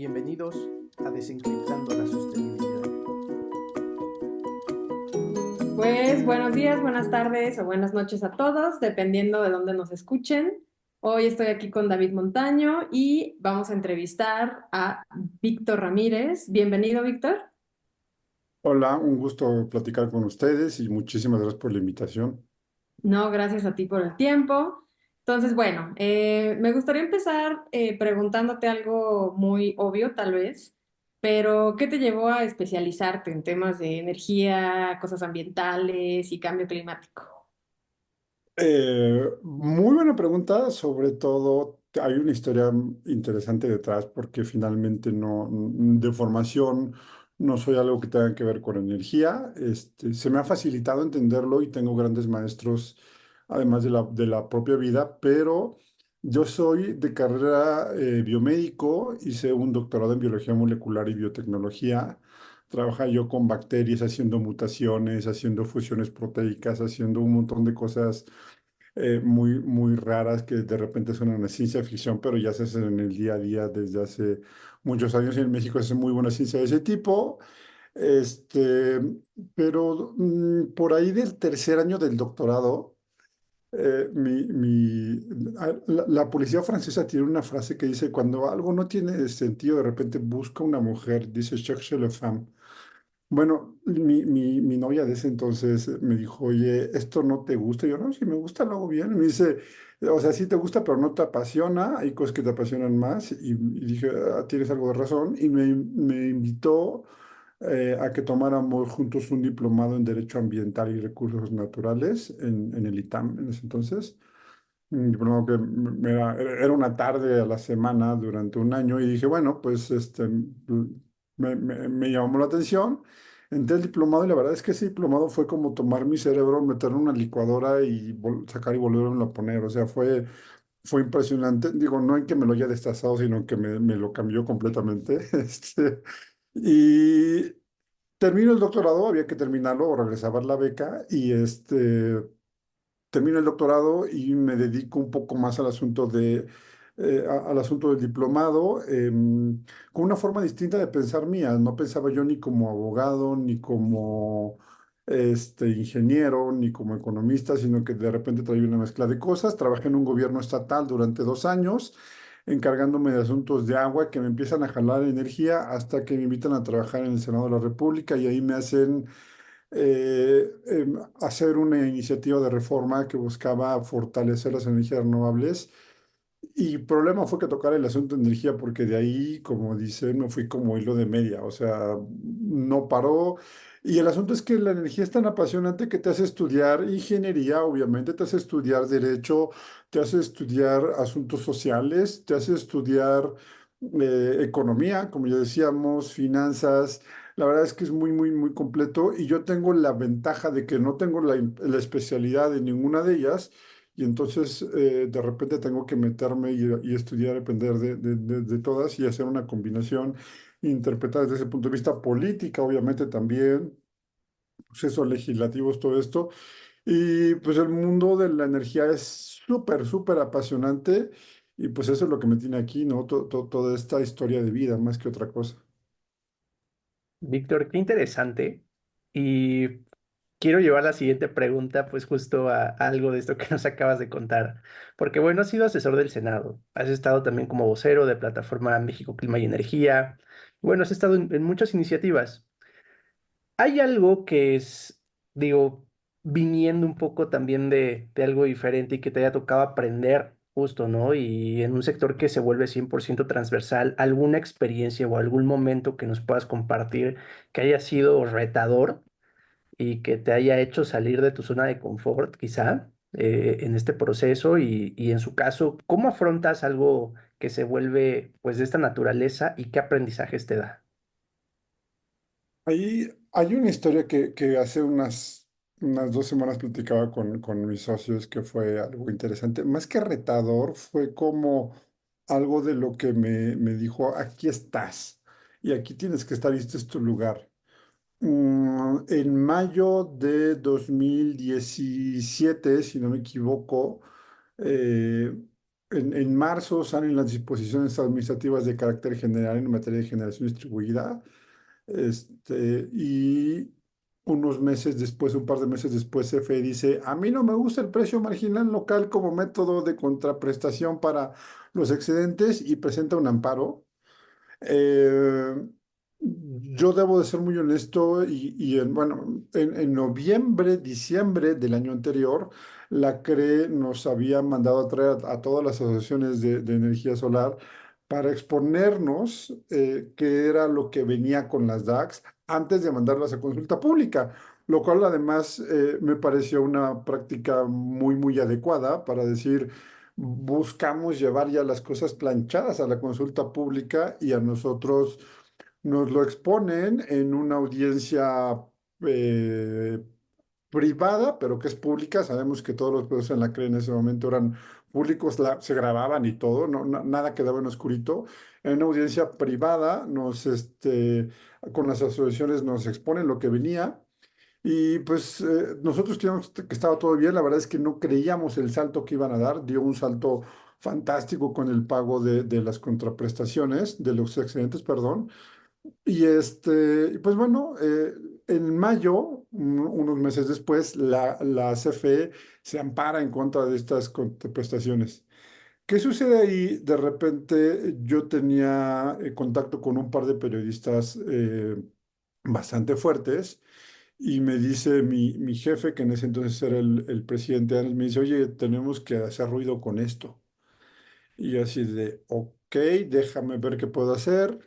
Bienvenidos a Desencriptando la Sostenibilidad. Pues buenos días, buenas tardes o buenas noches a todos, dependiendo de dónde nos escuchen. Hoy estoy aquí con David Montaño y vamos a entrevistar a Víctor Ramírez. Bienvenido, Víctor. Hola, un gusto platicar con ustedes y muchísimas gracias por la invitación. No, gracias a ti por el tiempo. Entonces, bueno, me gustaría empezar preguntándote algo muy obvio, tal vez, pero ¿qué te llevó a especializarte en temas de energía, cosas ambientales y cambio climático? Muy buena pregunta, sobre todo hay una historia interesante detrás porque finalmente de formación no soy algo que tenga que ver con energía. Se me ha facilitado entenderlo y tengo grandes maestros, además de la propia vida, pero yo soy de carrera biomédico, hice un doctorado en biología molecular y biotecnología. Trabaja yo con bacterias, haciendo mutaciones, haciendo fusiones proteicas, haciendo un montón de cosas muy raras que de repente suenan a ciencia ficción, pero ya se hacen en el día a día desde hace muchos años y en México se hace muy buena ciencia de ese tipo. Este, pero por ahí del tercer año del doctorado, la policía francesa tiene una frase que dice, cuando algo no tiene sentido, de repente busca una mujer, dice cherche la femme. Bueno, mi novia de ese entonces me dijo, oye, ¿esto no te gusta? Y yo, no, si me gusta, lo hago bien. Y me dice, o sea, sí te gusta, pero no te apasiona, hay cosas que te apasionan más. Y dije, "Ah, tienes algo de razón". Y me invitó a que tomáramos juntos un diplomado en Derecho Ambiental y Recursos Naturales en el ITAM en ese entonces. Un diplomado que era una tarde a la semana durante un año y dije, bueno, pues me llamó la atención. Entré el diplomado y la verdad es que ese diplomado fue como tomar mi cerebro, meterlo en una licuadora y sacar y volverlo a poner. O sea, fue impresionante. Digo, no en que me lo haya destazado, sino que me lo cambió completamente. Y termino el doctorado, había que terminarlo o regresaba la beca y termino el doctorado y me dedico un poco más al asunto al asunto del diplomado, con una forma distinta de pensar mía. No pensaba yo ni como abogado, ni como ingeniero, ni como economista, sino que de repente traía una mezcla de cosas. Trabajé en un gobierno estatal durante 2 años, encargándome de asuntos de agua que me empiezan a jalar energía hasta que me invitan a trabajar en el Senado de la República y ahí me hacen hacer una iniciativa de reforma que buscaba fortalecer las energías renovables. Y el problema fue que tocar el asunto de energía, porque de ahí, como dicen, me fui como hilo de media, o sea, no paró. Y el asunto es que la energía es tan apasionante que te hace estudiar ingeniería, obviamente, te hace estudiar derecho, te hace estudiar asuntos sociales, te hace estudiar economía, como ya decíamos, finanzas. La verdad es que es muy completo y yo tengo la ventaja de que no tengo la especialidad en ninguna de ellas y entonces de repente tengo que meterme y estudiar, aprender de todas y hacer una combinación, interpretar desde ese punto de vista política, obviamente también, procesos legislativos, todo esto. Y pues el mundo de la energía es súper apasionante y pues eso es lo que me tiene aquí, ¿no? Toda esta historia de vida, más que otra cosa. Víctor, qué interesante. Y quiero llevar la siguiente pregunta, pues justo a algo de esto que nos acabas de contar. Porque bueno, has sido asesor del Senado, has estado también como vocero de Plataforma México Clima y Energía. Bueno, has estado en muchas iniciativas. Hay algo que es, digo, viniendo un poco también de algo diferente y que te haya tocado aprender justo, ¿no? Y en un sector que se vuelve 100% transversal, alguna experiencia o algún momento que nos puedas compartir que haya sido retador y que te haya hecho salir de tu zona de confort, quizá, en este proceso y en su caso, ¿cómo afrontas algo que se vuelve, pues, de esta naturaleza y qué aprendizajes te da? Hay una historia que hace unas 2 semanas platicaba con mis socios que fue algo interesante. Más que retador, fue como algo de lo que me dijo, aquí estás y aquí tienes que estar y este es tu lugar. En mayo de 2017, si no me equivoco, eh, en marzo salen las disposiciones administrativas de carácter general en materia de generación distribuida. Y unos meses después, un par de meses después, CFE dice, a mí no me gusta el precio marginal local como método de contraprestación para los excedentes y presenta un amparo. Eh, yo debo de ser muy honesto bueno, en noviembre, diciembre del año anterior, la CRE nos había mandado a traer a todas las asociaciones de energía solar para exponernos qué era lo que venía con las DACs antes de mandarlas a consulta pública, lo cual además me pareció una práctica muy, muy adecuada para decir, buscamos llevar ya las cosas planchadas a la consulta pública y a nosotros nos lo exponen en una audiencia eh, privada, pero que es pública. Sabemos que todos los procesos en la CRE en ese momento eran públicos, se grababan y todo, no, nada quedaba en oscurito. En una audiencia privada, con las asociaciones nos exponen lo que venía. Y pues nosotros creíamos que estaba todo bien, la verdad es que no creíamos el salto que iban a dar, dio un salto fantástico con el pago de las contraprestaciones, de los excedentes, perdón. Y pues bueno, en mayo, unos meses después, la CFE se ampara en contra de estas contraprestaciones. ¿Qué sucede ahí? De repente yo tenía contacto con un par de periodistas bastante fuertes y me dice mi jefe, que en ese entonces era el presidente Ares, me dice, oye, tenemos que hacer ruido con esto. Y yo así de, ok, déjame ver qué puedo hacer.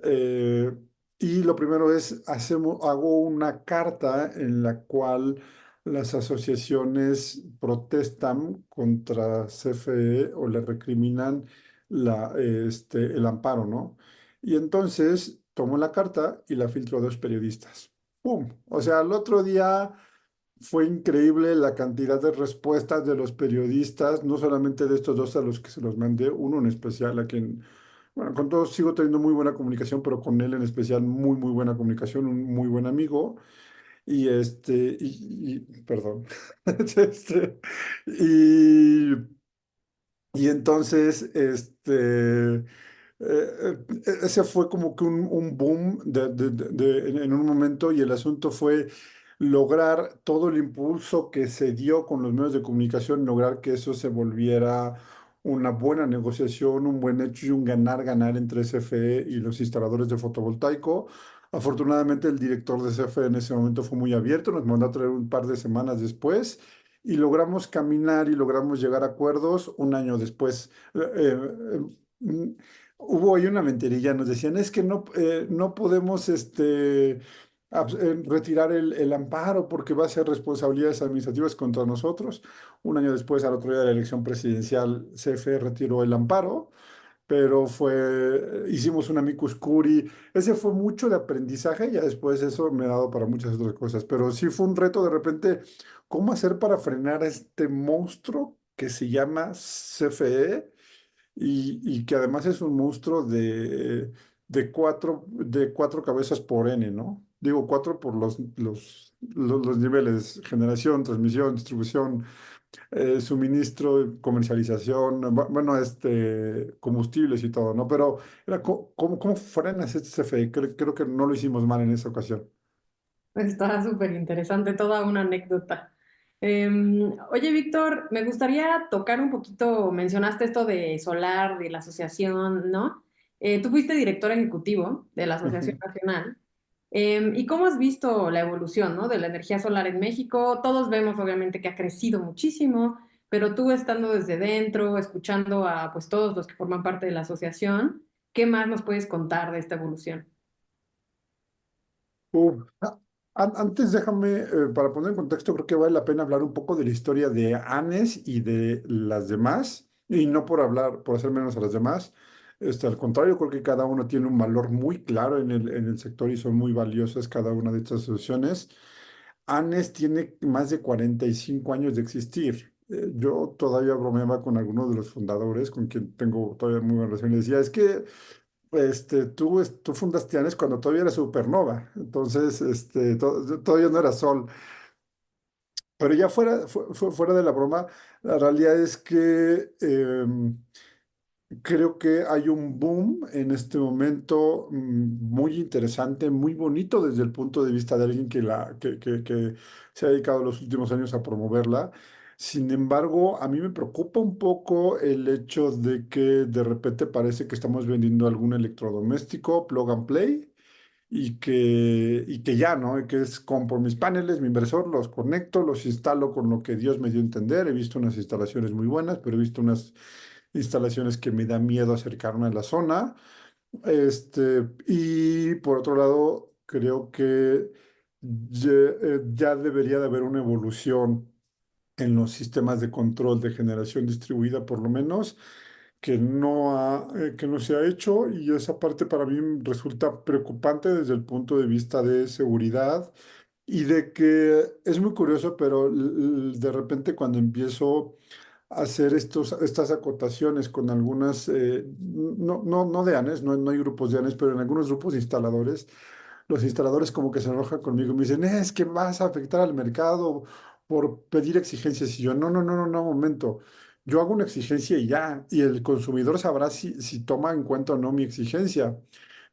Eh, y lo primero es, hago una carta en la cual las asociaciones protestan contra CFE o le recriminan el amparo, ¿no? Y entonces tomo la carta y la filtro a dos periodistas. ¡Pum! O sea, al otro día fue increíble la cantidad de respuestas de los periodistas, no solamente de estos dos a los que se los mandé, uno en especial a quien, bueno, con todos sigo teniendo muy buena comunicación, pero con él en especial muy, muy buena comunicación, un muy buen amigo. Perdón. Este, y, y entonces, ese fue como que un boom en un momento y el asunto fue lograr todo el impulso que se dio con los medios de comunicación, lograr que eso se volviera una buena negociación, un buen hecho y un ganar-ganar entre CFE y los instaladores de fotovoltaico. Afortunadamente el director de CFE en ese momento fue muy abierto, nos mandó a traer un par de semanas después y logramos caminar y logramos llegar a acuerdos un año después. Mm, Hubo ahí una mentirilla, nos decían, es que no podemos retirar el amparo porque va a ser responsabilidades administrativas contra nosotros. Un año después, al otro día de la elección presidencial, CFE retiró el amparo, pero hicimos un amicus curiae. Ese fue mucho de aprendizaje, ya después eso me ha dado para muchas otras cosas, pero sí fue un reto de repente, ¿cómo hacer para frenar a este monstruo que se llama CFE? Y que además es un monstruo de cuatro cabezas por N, ¿no? Digo cuatro por los niveles, generación, transmisión, distribución, suministro, comercialización, bueno, combustibles y todo, ¿no? Pero ¿cómo frenas este CFE? Creo que no lo hicimos mal en esa ocasión. Está súper interesante, toda una anécdota. Oye, Víctor, me gustaría tocar un poquito, mencionaste esto de Solar, de la asociación, ¿no? Tú fuiste director ejecutivo de la Asociación Ujú. Nacional. ¿Y cómo has visto la evolución, ¿no? De la energía solar en México? Todos vemos, obviamente, que ha crecido muchísimo, pero tú estando desde dentro, escuchando a pues todos los que forman parte de la asociación, ¿qué más nos puedes contar de esta evolución? Antes déjame, para poner en contexto, creo que vale la pena hablar un poco de la historia de Anes y de las demás, y no por hacer menos a las demás. Al contrario, creo que cada uno tiene un valor muy claro en el sector y son muy valiosas cada una de estas asociaciones. Anes tiene más de 45 años de existir. Yo todavía bromeaba con algunos de los fundadores, con quien tengo todavía muy buena relación, y decía, es que tú fundaste ANES cuando todavía era supernova, entonces todavía no era Sol. Pero ya fuera de la broma, la realidad es que creo que hay un boom en este momento muy interesante, muy bonito desde el punto de vista de alguien que se ha dedicado los últimos años a promoverla. Sin embargo, a mí me preocupa un poco el hecho de que de repente parece que estamos vendiendo algún electrodoméstico, plug and play, y que ya, ¿no? Y que es compro mis paneles, mi inversor, los conecto, los instalo con lo que Dios me dio a entender. He visto unas instalaciones muy buenas, pero he visto unas instalaciones que me da miedo acercarme a la zona. Y por otro lado, creo que ya debería de haber una evolución en los sistemas de control de generación distribuida, por lo menos, que no se ha hecho, y esa parte para mí resulta preocupante desde el punto de vista de seguridad y de que es muy curioso, pero de repente cuando empiezo hacer estas acotaciones con algunas, no de ANES, no hay grupos de ANES, pero en algunos grupos de instaladores, los instaladores como que se enojan conmigo y me dicen, es que vas a afectar al mercado por pedir exigencias. Y yo, no, momento. Yo hago una exigencia y ya, y el consumidor sabrá si toma en cuenta o no mi exigencia.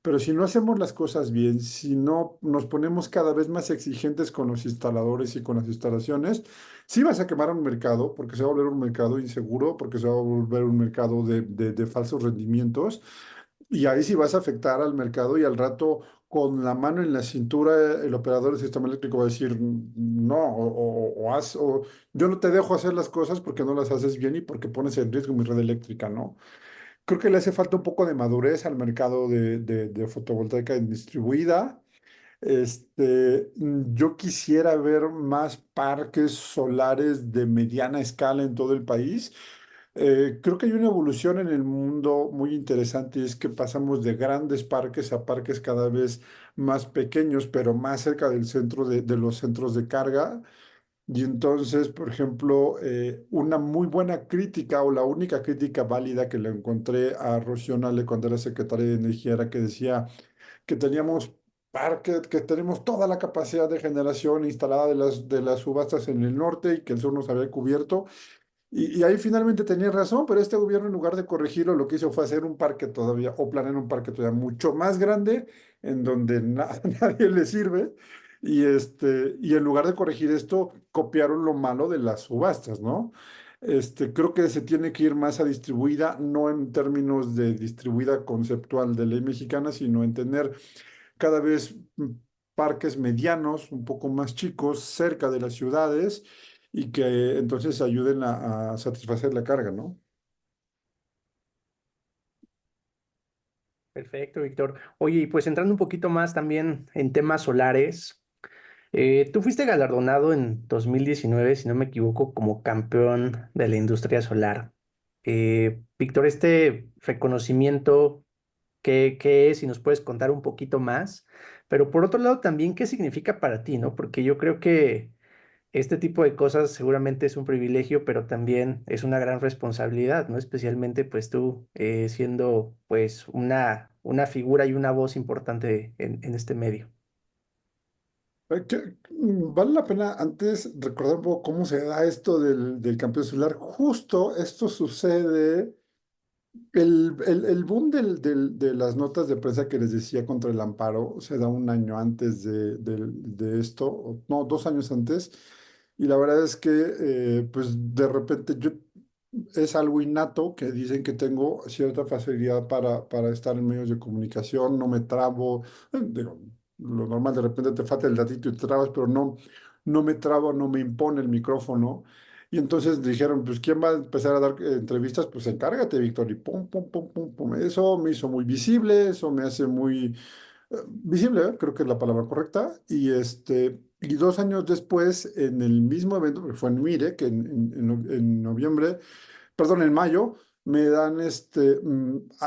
Pero si no hacemos las cosas bien, si no nos ponemos cada vez más exigentes con los instaladores y con las instalaciones, sí vas a quemar un mercado, porque se va a volver un mercado inseguro, porque se va a volver un mercado de falsos rendimientos, y ahí sí vas a afectar al mercado y al rato con la mano en la cintura el operador del sistema eléctrico va a decir no, o yo no te dejo hacer las cosas porque no las haces bien y porque pones en riesgo mi red eléctrica, ¿no? Creo que le hace falta un poco de madurez al mercado de fotovoltaica distribuida. Yo quisiera ver más parques solares de mediana escala en todo el país. Creo que hay una evolución en el mundo muy interesante y es que pasamos de grandes parques a parques cada vez más pequeños, pero más cerca del centro de los centros de carga. Y entonces, por ejemplo, una muy buena crítica o la única crítica válida que le encontré a Rocío Nale cuando era secretaria de Energía era que decía que teníamos parques, que tenemos toda la capacidad de generación instalada de las subastas en el norte y que el sur nos había cubierto. Y ahí finalmente tenía razón, pero este gobierno en lugar de corregirlo, lo que hizo fue hacer un parque todavía, o planear un parque todavía mucho más grande, en donde nadie le sirve. Y en lugar de corregir esto, copiaron lo malo de las subastas, ¿no? Creo que se tiene que ir más a distribuida, no en términos de distribuida conceptual de ley mexicana, sino en tener cada vez parques medianos, un poco más chicos, cerca de las ciudades y que entonces ayuden a satisfacer la carga, ¿no? Perfecto, Víctor. Oye, y pues entrando un poquito más también en temas solares, tú fuiste galardonado en 2019, si no me equivoco, como campeón de la industria solar. Víctor, este reconocimiento, ¿qué es? Si nos puedes contar un poquito más. Pero por otro lado, también, ¿qué significa para ti, no? Porque yo creo que este tipo de cosas seguramente es un privilegio, pero también es una gran responsabilidad, ¿no? Especialmente pues tú siendo pues una figura y una voz importante en este medio. Vale la pena antes recordar un poco cómo se da esto del campeón solar. Justo esto sucede. El boom de las notas de prensa que les decía contra el amparo se da un año antes de esto, no, 2 años antes, y la verdad es que pues de repente es algo innato que dicen que tengo cierta facilidad para estar en medios de comunicación, no me trabo, digo, lo normal de repente te falta el datito y te trabas, pero no me trabo, no me impone el micrófono. Y entonces dijeron, pues, ¿quién va a empezar a dar entrevistas? Pues encárgate, Víctor. Y pum, pum, pum, pum, pum. Eso me hizo muy visible, eso me hace muy visible, creo que es la palabra correcta. Y 2 años después, en el mismo evento, porque fue en Mire, que en noviembre, perdón, en mayo, me dan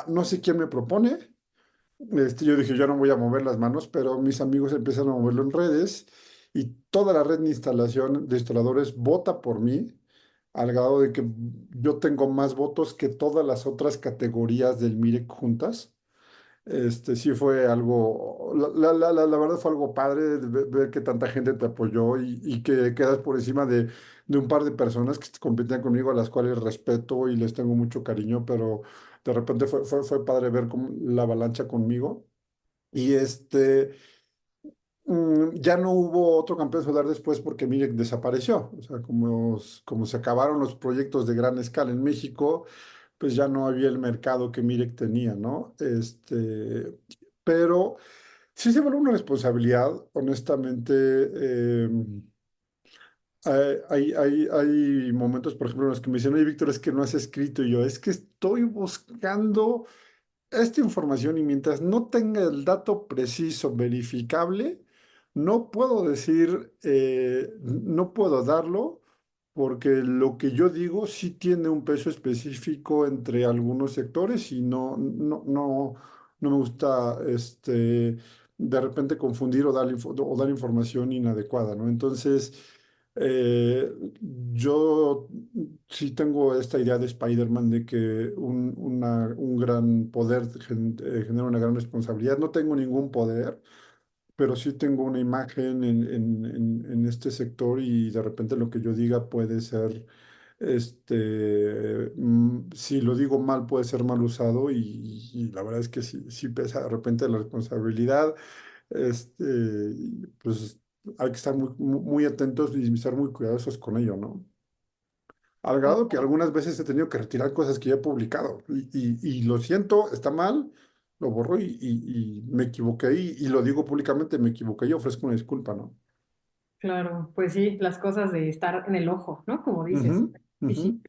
no sé quién me propone. Yo dije, yo no voy a mover las manos, pero mis amigos empiezan a moverlo en redes y toda la red de instaladores vota por mí, al grado de que yo tengo más votos que todas las otras categorías del MIREC juntas. Sí fue algo, la verdad fue algo padre de ver que tanta gente te apoyó y que quedas por encima de un par de personas que competían conmigo, a las cuales respeto y les tengo mucho cariño, pero de repente fue padre ver como la avalancha conmigo. Y ya no hubo otro campeón solar después porque Mirek desapareció. O sea, como se acabaron los proyectos de gran escala en México, pues ya no había el mercado que Mirek tenía, ¿no? Pero sí se vuelve una responsabilidad, honestamente. Hay momentos, por ejemplo, en los que me dicen, oye, Víctor, es que no has escrito. Y yo, es que estoy buscando esta información y mientras no tenga el dato preciso, verificable, no puedo decir, no puedo darlo, porque lo que yo digo sí tiene un peso específico entre algunos sectores y no me gusta de repente confundir o dar información inadecuada, ¿no? Entonces, eh, yo sí tengo esta idea de Spider-Man de que un gran poder genera una gran responsabilidad. No tengo ningún poder, pero sí tengo una imagen en este sector y de repente lo que yo diga puede ser, si lo digo mal, puede ser mal usado y la verdad es que sí pesa de repente la responsabilidad. Pues hay que estar muy atentos y estar muy cuidadosos con ello, ¿no? Al grado que algunas veces he tenido que retirar cosas que ya he publicado y lo siento, está mal, lo borro y me equivoqué y lo digo públicamente, me equivoqué y ofrezco una disculpa, ¿no? Claro, pues sí, las cosas de estar en el ojo, ¿no? Como dices. Ujú, Sí, ujú. sí.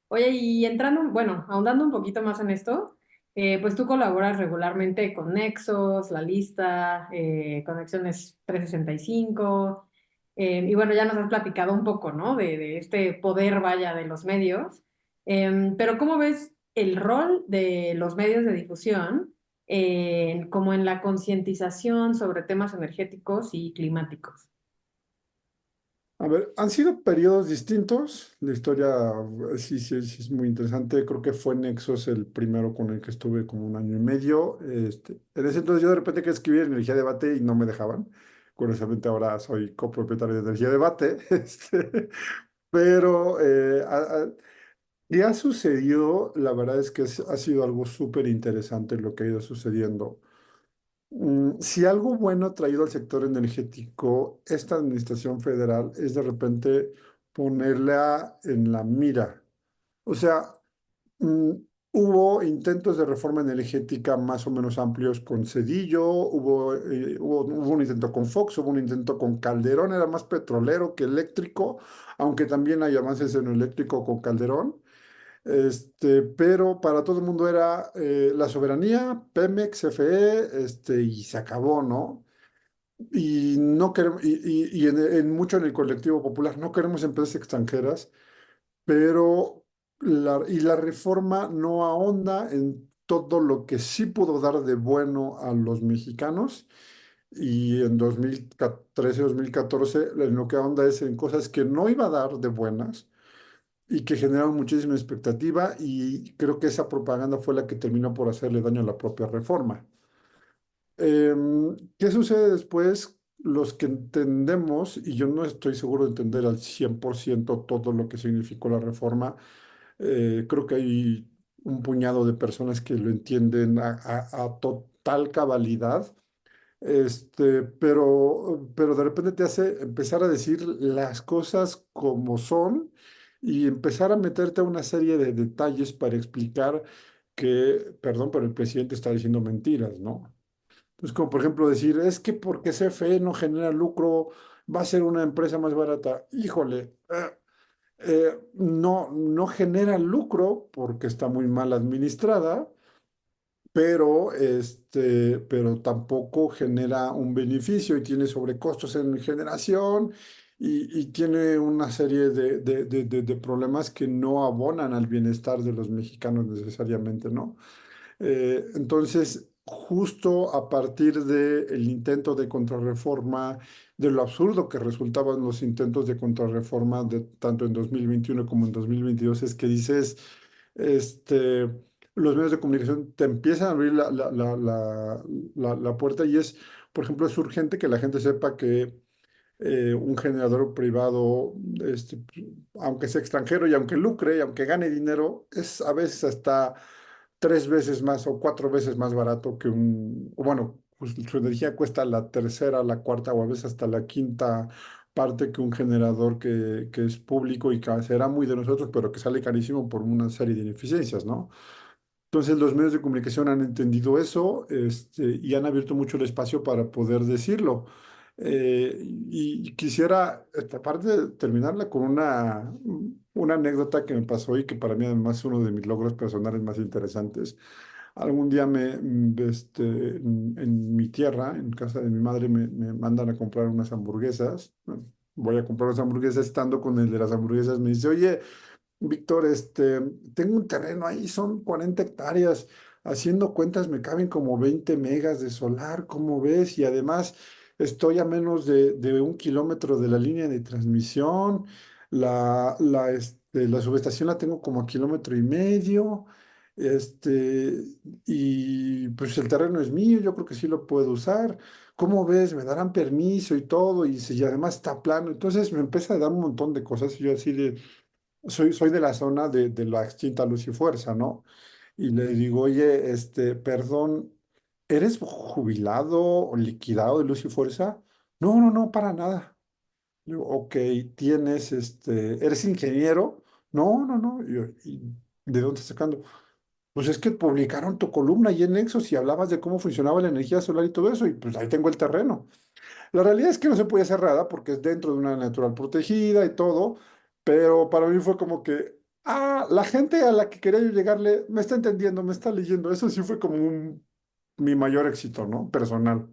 Oye, y entrando, bueno, ahondando un poquito más en esto, pues tú colaboras regularmente con Nexos, La Lista, Conexiones 365, y bueno, ya nos has platicado un poco, ¿no? De este poder, vaya, de los medios. Pero ¿cómo ves el rol de los medios de difusión como en la concientización sobre temas energéticos y climáticos? A ver, han sido periodos distintos. La historia sí es muy interesante. Creo que fue Nexos el primero con el que estuve como un año y medio. En ese entonces yo de repente quería escribir Energía Debate y no me dejaban. Curiosamente ahora soy copropietario de Energía Debate. Pero ¿qué ha sucedido? La verdad es que ha sido algo súper interesante lo que ha ido sucediendo. Si algo bueno ha traído al sector energético esta administración federal es de repente ponerla en la mira. O sea, mm, hubo intentos de reforma energética más o menos amplios con Cedillo, hubo un intento con Fox, hubo un intento con Calderón, era más petrolero que eléctrico, aunque también hay avances en lo eléctrico con Calderón. Pero para todo el mundo era la soberanía, Pemex, CFE, y se acabó, ¿no? Y no queremos, y mucho en el colectivo popular, no queremos empresas extranjeras, pero la reforma no ahonda en todo lo que sí pudo dar de bueno a los mexicanos. Y en 2013, 2014, en lo que ahonda es en cosas que no iba a dar de buenas y que generaron muchísima expectativa y creo que esa propaganda fue la que terminó por hacerle daño a la propia reforma. ¿Qué sucede después? Los que entendemos, y yo no estoy seguro de entender al 100% todo lo que significó la reforma, creo que hay un puñado de personas que lo entienden a total cabalidad, pero de repente te hace empezar a decir las cosas como son y empezar a meterte a una serie de detalles para explicar que, perdón, pero el presidente está diciendo mentiras, ¿no? Pues como por ejemplo decir, es que porque CFE no genera lucro, va a ser una empresa más barata. Híjole, no genera lucro porque está muy mal administrada, pero tampoco genera un beneficio y tiene sobrecostos en generación y tiene una serie de problemas que no abonan al bienestar de los mexicanos necesariamente, ¿no? Entonces, justo a partir del intento de contrarreforma, de lo absurdo que resultaban los intentos de contrarreforma de, tanto en 2021 como en 2022, es que dices, este, los medios de comunicación te empiezan a abrir la puerta y es, por ejemplo, es urgente que la gente sepa que un generador privado, aunque sea extranjero y aunque lucre y aunque gane dinero, es a veces hasta 3 veces más o 4 veces más barato que o bueno, pues su energía cuesta la tercera, la cuarta o a veces hasta la quinta parte que un generador que es público y que será muy de nosotros, pero que sale carísimo por una serie de ineficiencias, ¿no? Entonces los medios de comunicación han entendido eso, y han abierto mucho el espacio para poder decirlo. Y quisiera esta parte terminarla con una anécdota que me pasó y que para mí además es uno de mis logros personales más interesantes. Algún día en mi tierra, en casa de mi madre, me mandan a comprar unas hamburguesas. Bueno, voy a comprar unas hamburguesas, estando con el de las hamburguesas, me dice, oye, Víctor, tengo un terreno ahí, son 40 hectáreas. Haciendo cuentas me caben como 20 megas de solar, ¿cómo ves? Y además estoy a menos de 1 kilómetro de la línea de transmisión. La subestación la tengo como a kilómetro y medio. Este, y pues el terreno es mío, yo creo que sí lo puedo usar. ¿Cómo ves? Me darán permiso y todo, y además está plano. Entonces me empieza a dar un montón de cosas y yo así de soy de la zona de la extinta Luz y Fuerza, ¿no? Y le digo, oye, perdón, ¿eres jubilado o liquidado de Luz y Fuerza? No, no, no, para nada. Le digo, ok, ¿eres ingeniero? No, no, no. ¿Y de dónde estás sacando? Pues es que publicaron tu columna ahí en Nexos y hablabas de cómo funcionaba la energía solar y todo eso, y pues ahí tengo el terreno. La realidad es que no se puede hacer nada porque es dentro de una natural protegida y todo, pero para mí fue como que, la gente a la que quería yo llegarle me está entendiendo, me está leyendo. Eso sí fue como mi mayor éxito, ¿no? Personal.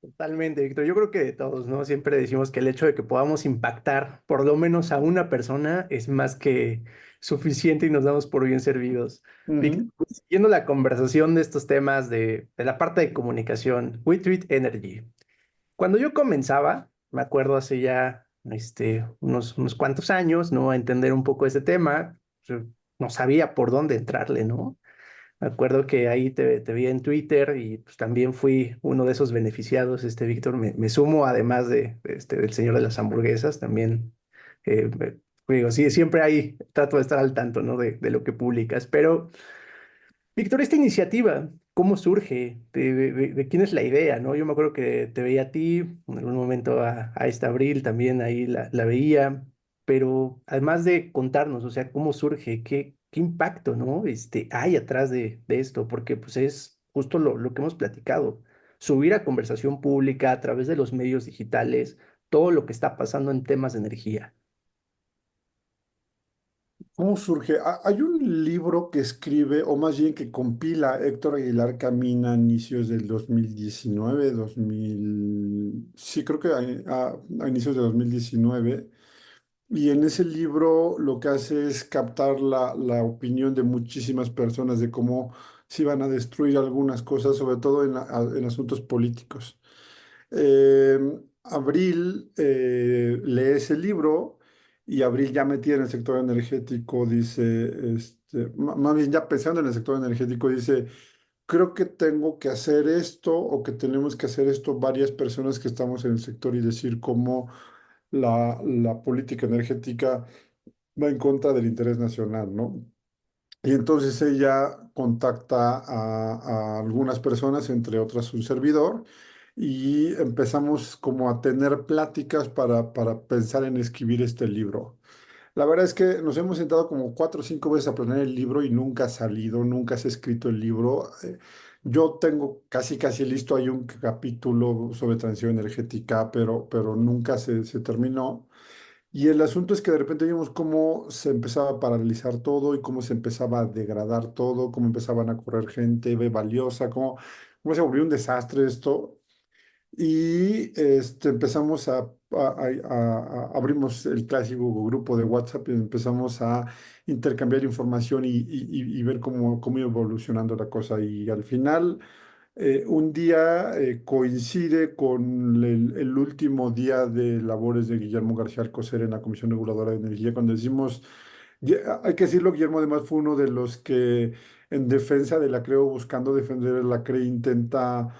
Totalmente, Víctor. Yo creo que de todos, ¿no? Siempre decimos que el hecho de que podamos impactar por lo menos a una persona es más que suficiente y nos damos por bien servidos. Víctor, Ujú. pues, siguiendo la conversación de estos temas de la parte de comunicación, WeTreat Energy. Cuando yo comenzaba, me acuerdo hace ya unos cuantos años, ¿no? A entender un poco este tema, pues, no sabía por dónde entrarle, ¿no? Me acuerdo que ahí te vi en Twitter y pues también fui uno de esos beneficiados, Víctor. Me sumo además del señor de las hamburguesas, también, digo, sí, siempre ahí trato de estar al tanto, ¿no? De lo que publicas, pero Víctor, esta iniciativa, ¿cómo surge? ¿De quién es la idea, no? Yo me acuerdo que te veía a ti, en algún momento a esta Abril también ahí la veía, pero además de contarnos, o sea, ¿cómo surge? ¿Qué impacto, no? Hay atrás de esto, porque pues es justo lo que hemos platicado, subir a conversación pública a través de los medios digitales, todo lo que está pasando en temas de energía. ¿Cómo surge? Hay un libro que escribe, o más bien que compila Héctor Aguilar Camina a inicios del 2019, 2000, sí, creo que a inicios de 2019. Y en ese libro lo que hace es captar la opinión de muchísimas personas de cómo se iban a destruir algunas cosas, sobre todo en asuntos políticos. Eh, Abril lee ese libro y Abril ya metida en el sector energético dice, más bien ya pensando en el sector energético dice, creo que tengo que hacer esto o que tenemos que hacer esto varias personas que estamos en el sector y decir cómo la política energética va en contra del interés nacional, ¿no? Y entonces ella contacta a algunas personas, entre otras un servidor, y empezamos como a tener pláticas para pensar en escribir este libro. La verdad es que nos hemos sentado como 4 o 5 veces a planear el libro y nunca ha salido, nunca se ha escrito el libro. Yo tengo casi listo, hay un capítulo sobre transición energética, pero nunca se terminó. Y el asunto es que de repente vimos cómo se empezaba a paralizar todo y cómo se empezaba a degradar todo, cómo empezaban a correr gente valiosa, cómo se volvió un desastre esto. Y empezamos abrimos el clásico grupo de WhatsApp y empezamos a intercambiar información y ver cómo iba evolucionando la cosa. Y al final, un día coincide con el último día de labores de Guillermo García Alcocer en la Comisión Reguladora de Energía, cuando decimos, Hay que decirlo, Guillermo además fue uno de los que en defensa de la Creo, buscando defender la CRE, intenta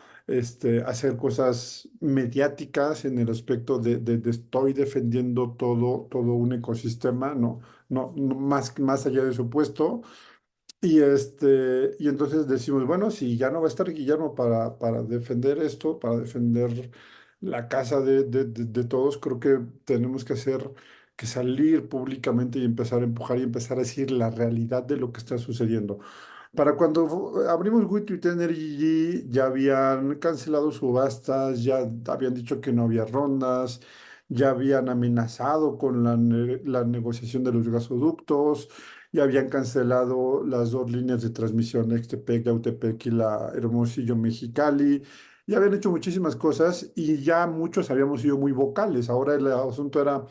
hacer cosas mediáticas en el aspecto de estoy defendiendo todo un ecosistema, no, más allá de su puesto. Y entonces decimos, bueno, si ya no va a estar Guillermo para defender esto, para defender la casa de todos, creo que tenemos que salir públicamente y empezar a empujar y empezar a decir la realidad de lo que está sucediendo. Para cuando abrimos WeTweet Energy ya habían cancelado subastas, ya habían dicho que no había rondas, ya habían amenazado con la negociación de los gasoductos, ya habían cancelado las dos líneas de transmisión Extepec, Yautepec y la Hermosillo Mexicali. Ya habían hecho muchísimas cosas y ya muchos habíamos sido muy vocales. Ahora el asunto era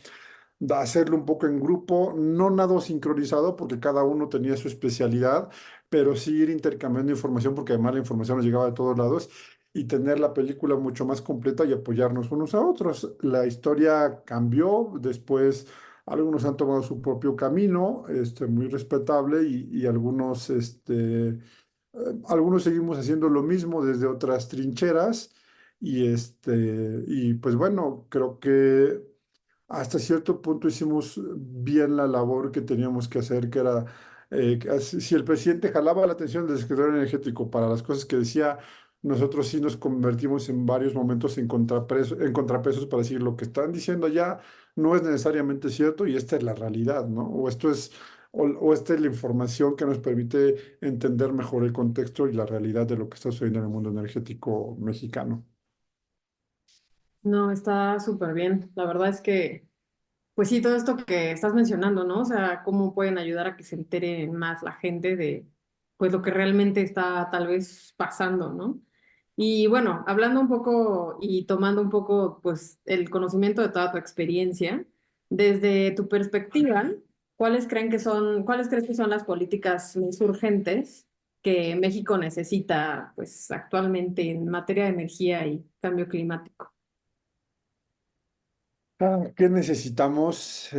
hacerlo un poco en grupo, no nada sincronizado porque cada uno tenía su especialidad, pero sí ir intercambiando información porque además la información nos llegaba de todos lados y tener la película mucho más completa y apoyarnos unos a otros. La historia cambió, después algunos han tomado su propio camino, muy respetable y algunos seguimos haciendo lo mismo desde otras trincheras y pues bueno, creo que hasta cierto punto hicimos bien la labor que teníamos que hacer, que era, si el presidente jalaba la atención del secretario energético para las cosas que decía, nosotros sí nos convertimos en varios momentos en contrapesos para decir lo que están diciendo ya no es necesariamente cierto y esta es la realidad, ¿no? O esta es la información que nos permite entender mejor el contexto y la realidad de lo que está sucediendo en el mundo energético mexicano. No, está súper bien. La verdad es que, pues sí, todo esto que estás mencionando, ¿no? O sea, cómo pueden ayudar a que se entere más la gente de, pues, lo que realmente está tal vez pasando, ¿no? Y bueno, hablando un poco y tomando un poco, pues, el conocimiento de toda tu experiencia, desde tu perspectiva, cuáles crees que son las políticas más urgentes que México necesita, pues, actualmente en materia de energía y cambio climático? ¿Qué necesitamos?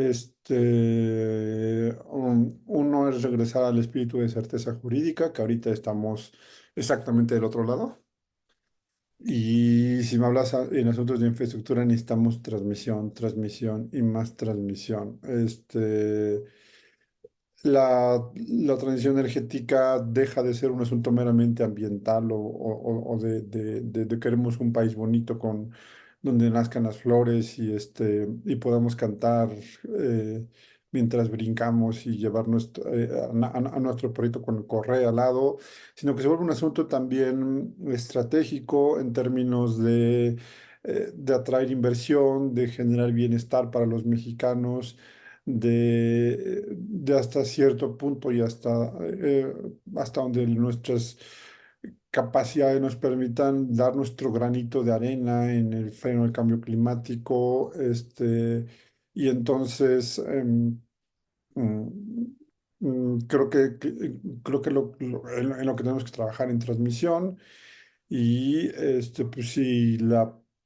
Uno es regresar al espíritu de certeza jurídica, que ahorita estamos exactamente del otro lado. Y si me hablas en asuntos de infraestructura, necesitamos transmisión y más transmisión. La transición energética deja de ser un asunto meramente ambiental o de queremos un país bonito donde nazcan las flores y podamos cantar mientras brincamos y llevar a nuestro perrito con el correa al lado, sino que se vuelve un asunto también estratégico en términos de atraer inversión, de generar bienestar para los mexicanos de hasta cierto punto y hasta donde nuestras capacidades nos permitan dar nuestro granito de arena en el freno del cambio climático, y entonces mm, creo que en lo que tenemos que trabajar en transmisión y pues si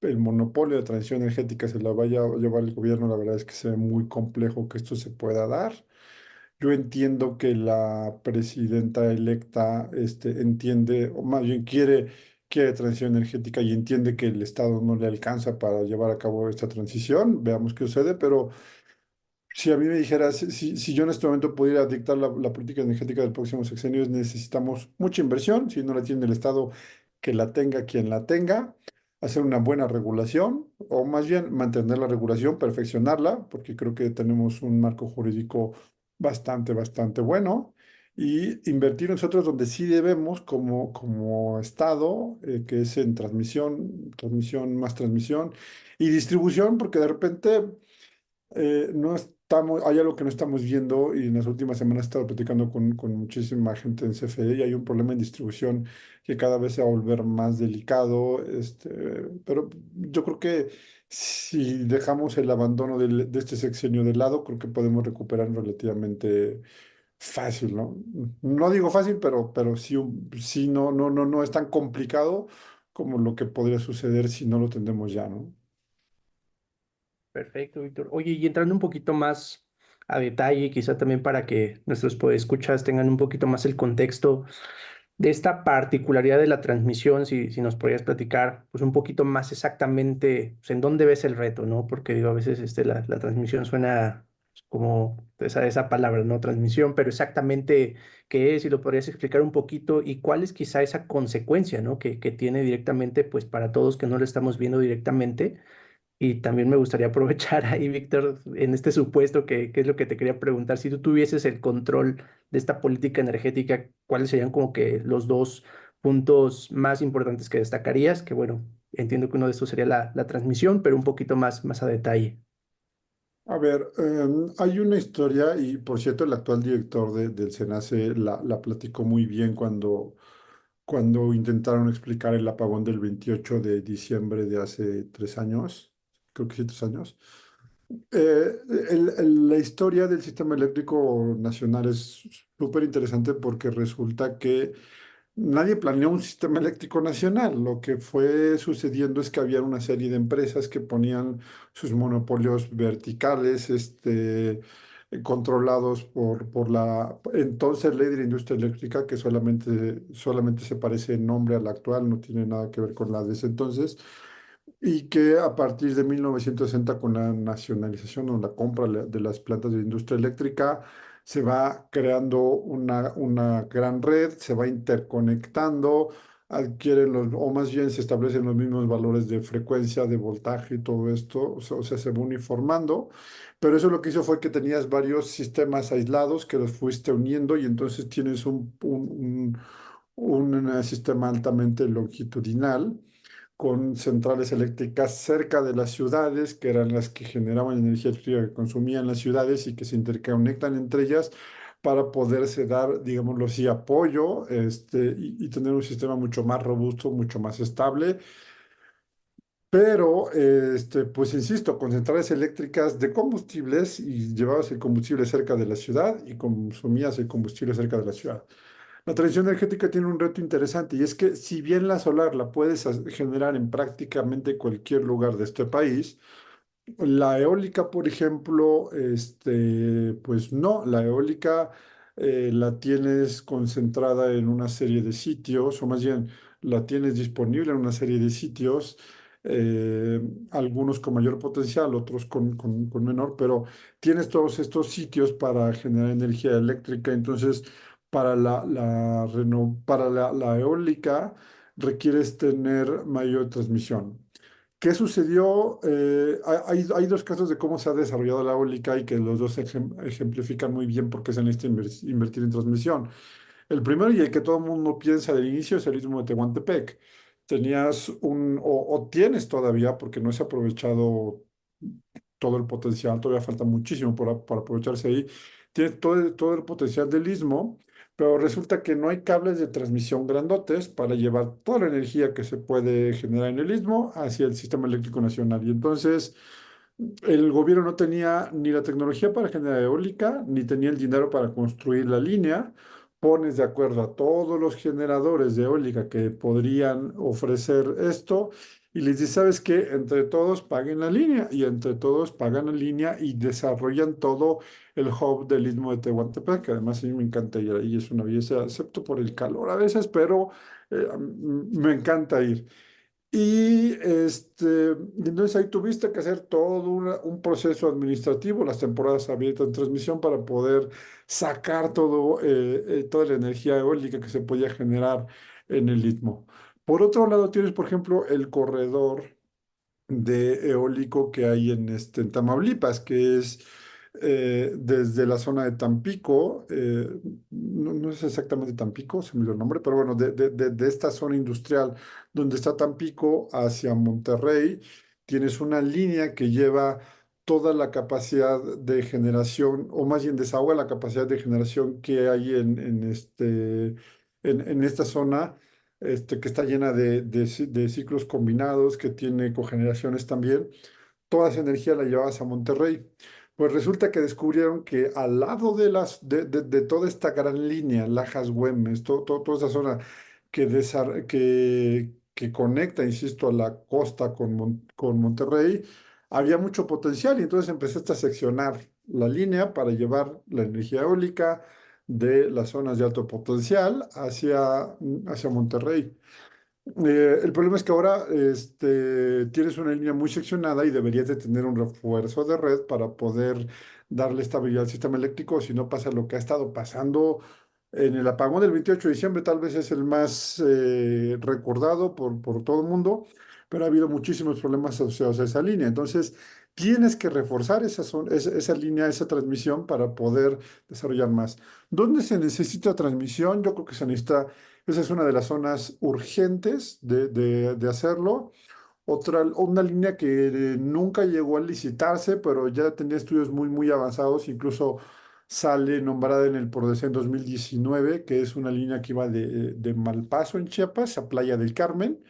el monopolio de transición energética se lo vaya a llevar el gobierno, la verdad es que se ve muy complejo que esto se pueda dar. Yo entiendo que la presidenta electa entiende, o más bien quiere transición energética y entiende que el Estado no le alcanza para llevar a cabo esta transición. Veamos qué sucede, pero si a mí me dijeras, si yo en este momento pudiera dictar la política energética del próximo sexenio, necesitamos mucha inversión, si no la tiene el Estado, que la tenga quien la tenga, hacer una buena regulación, o más bien mantener la regulación, perfeccionarla, porque creo que tenemos un marco jurídico bastante bueno, y invertir nosotros donde sí debemos como Estado, que es en transmisión más transmisión, y distribución, porque de repente no estamos, hay algo que no estamos viendo y en las últimas semanas he estado platicando con muchísima gente en CFE y hay un problema en distribución que cada vez se va a volver más delicado, pero yo creo que si dejamos el abandono de este sexenio de lado, creo que podemos recuperar relativamente fácil, ¿no? No digo fácil, pero sí, sí no es tan complicado como lo que podría suceder si no lo tendemos ya, ¿no? Perfecto, Víctor. Oye, y entrando un poquito más a detalle, quizá también para que nuestros escuchas tengan un poquito más el contexto de esta particularidad de la transmisión, si nos podrías platicar pues un poquito más exactamente pues, en dónde ves el reto, ¿no? Porque digo, a veces la transmisión suena como esa palabra, ¿no? Transmisión, pero exactamente qué es, y lo podrías explicar un poquito y cuál es quizá esa consecuencia, ¿no? Que tiene directamente pues para todos que no lo estamos viendo directamente. Y también me gustaría aprovechar ahí, Víctor, en este supuesto que es lo que te quería preguntar, si tú tuvieses el control de esta política energética, ¿cuáles serían como que los dos puntos más importantes que destacarías? Que bueno, entiendo que uno de estos sería la transmisión, pero un poquito más a detalle. A ver, hay una historia y por cierto el actual director del SENACE la platicó muy bien cuando intentaron explicar el apagón del 28 de diciembre de hace 3 años, creo que sí, 3 años. La historia del sistema eléctrico nacional es súper interesante porque resulta que nadie planeó un sistema eléctrico nacional. Lo que fue sucediendo es que había una serie de empresas que ponían sus monopolios verticales, controlados por la entonces ley de la industria eléctrica, que solamente se parece en nombre a la actual, no tiene nada que ver con la de ese entonces, y que a partir de 1960, con la nacionalización o la compra de las plantas de industria eléctrica, se va creando una gran red, se va interconectando, adquieren o más bien se establecen los mismos valores de frecuencia, de voltaje y todo esto, o sea, se va uniformando, pero eso lo que hizo fue que tenías varios sistemas aislados que los fuiste uniendo y entonces tienes un sistema altamente longitudinal con centrales eléctricas cerca de las ciudades, que eran las que generaban energía eléctrica que consumían las ciudades y que se interconectan entre ellas para poderse dar, digámoslo así, apoyo, y tener un sistema mucho más robusto, mucho más estable. Pero, pues insisto, con centrales eléctricas de combustibles y llevabas el combustible cerca de la ciudad y consumías el combustible cerca de la ciudad. La transición energética tiene un reto interesante y es que si bien la solar la puedes generar en prácticamente cualquier lugar de este país, la eólica, por ejemplo, pues no, la eólica la tienes concentrada en una serie de sitios, o más bien la tienes disponible en una serie de sitios, eh, algunos con mayor potencial, otros con menor, pero tienes todos estos sitios para generar energía eléctrica. Entonces, para la eólica requieres tener mayor transmisión. ¿Qué sucedió? Hay dos casos de cómo se ha desarrollado la eólica y que los dos ejemplifican muy bien por qué se necesita invertir en transmisión. El primero y el que todo el mundo piensa del inicio es el istmo de Tehuantepec. Tenías o tienes todavía, porque no se ha aprovechado todo el potencial, todavía falta muchísimo para aprovecharse ahí. Tiene todo el potencial del istmo, pero resulta que no hay cables de transmisión grandotes para llevar toda la energía que se puede generar en el istmo hacia el sistema eléctrico nacional. Y entonces el gobierno no tenía ni la tecnología para generar eólica, ni tenía el dinero para construir la línea. Pones de acuerdo a todos los generadores de eólica que podrían ofrecer esto y les dices, ¿sabes qué? Entre todos paguen la línea y entre todos pagan la línea y desarrollan todo el hub del Istmo de Tehuantepec, que además a mí me encanta ir ahí, es una belleza, excepto por el calor a veces, pero me encanta ir. Y entonces ahí tuviste que hacer todo un proceso administrativo, las temporadas abiertas de transmisión para poder sacar toda la energía eólica que se podía generar en el istmo. Por otro lado, tienes, por ejemplo, el corredor de eólico que hay en Tamaulipas, que es desde la zona de Tampico, no es exactamente Tampico, se me dio el nombre, pero bueno, de esta zona industrial donde está Tampico hacia Monterrey, tienes una línea que lleva toda la capacidad de generación, o más bien desahoga la capacidad de generación que hay en esta zona, que está llena de ciclos combinados, que tiene cogeneraciones también. Toda esa energía la llevabas a Monterrey. Pues resulta que descubrieron que al lado de toda esta gran línea, Lajas-Güemes, toda esa zona que conecta, insisto, a la costa con Monterrey, había mucho potencial y entonces empezaste a seccionar la línea para llevar la energía eólica de las zonas de alto potencial hacia Monterrey. El problema es que ahora tienes una línea muy seccionada y deberías de tener un refuerzo de red para poder darle estabilidad al sistema eléctrico, si no pasa lo que ha estado pasando en el apagón del 28 de diciembre. Tal vez es el más recordado por todo el mundo, pero ha habido muchísimos problemas asociados a esa línea. Entonces, tienes que reforzar esa línea, esa transmisión para poder desarrollar más. ¿Dónde se necesita transmisión? Yo creo que se necesita, esa es una de las zonas urgentes de hacerlo. Una línea que nunca llegó a licitarse, pero ya tenía estudios muy, muy avanzados, incluso sale nombrada en el PRODECE en 2019, que es una línea que iba de Malpaso en Chiapas a Playa del Carmen.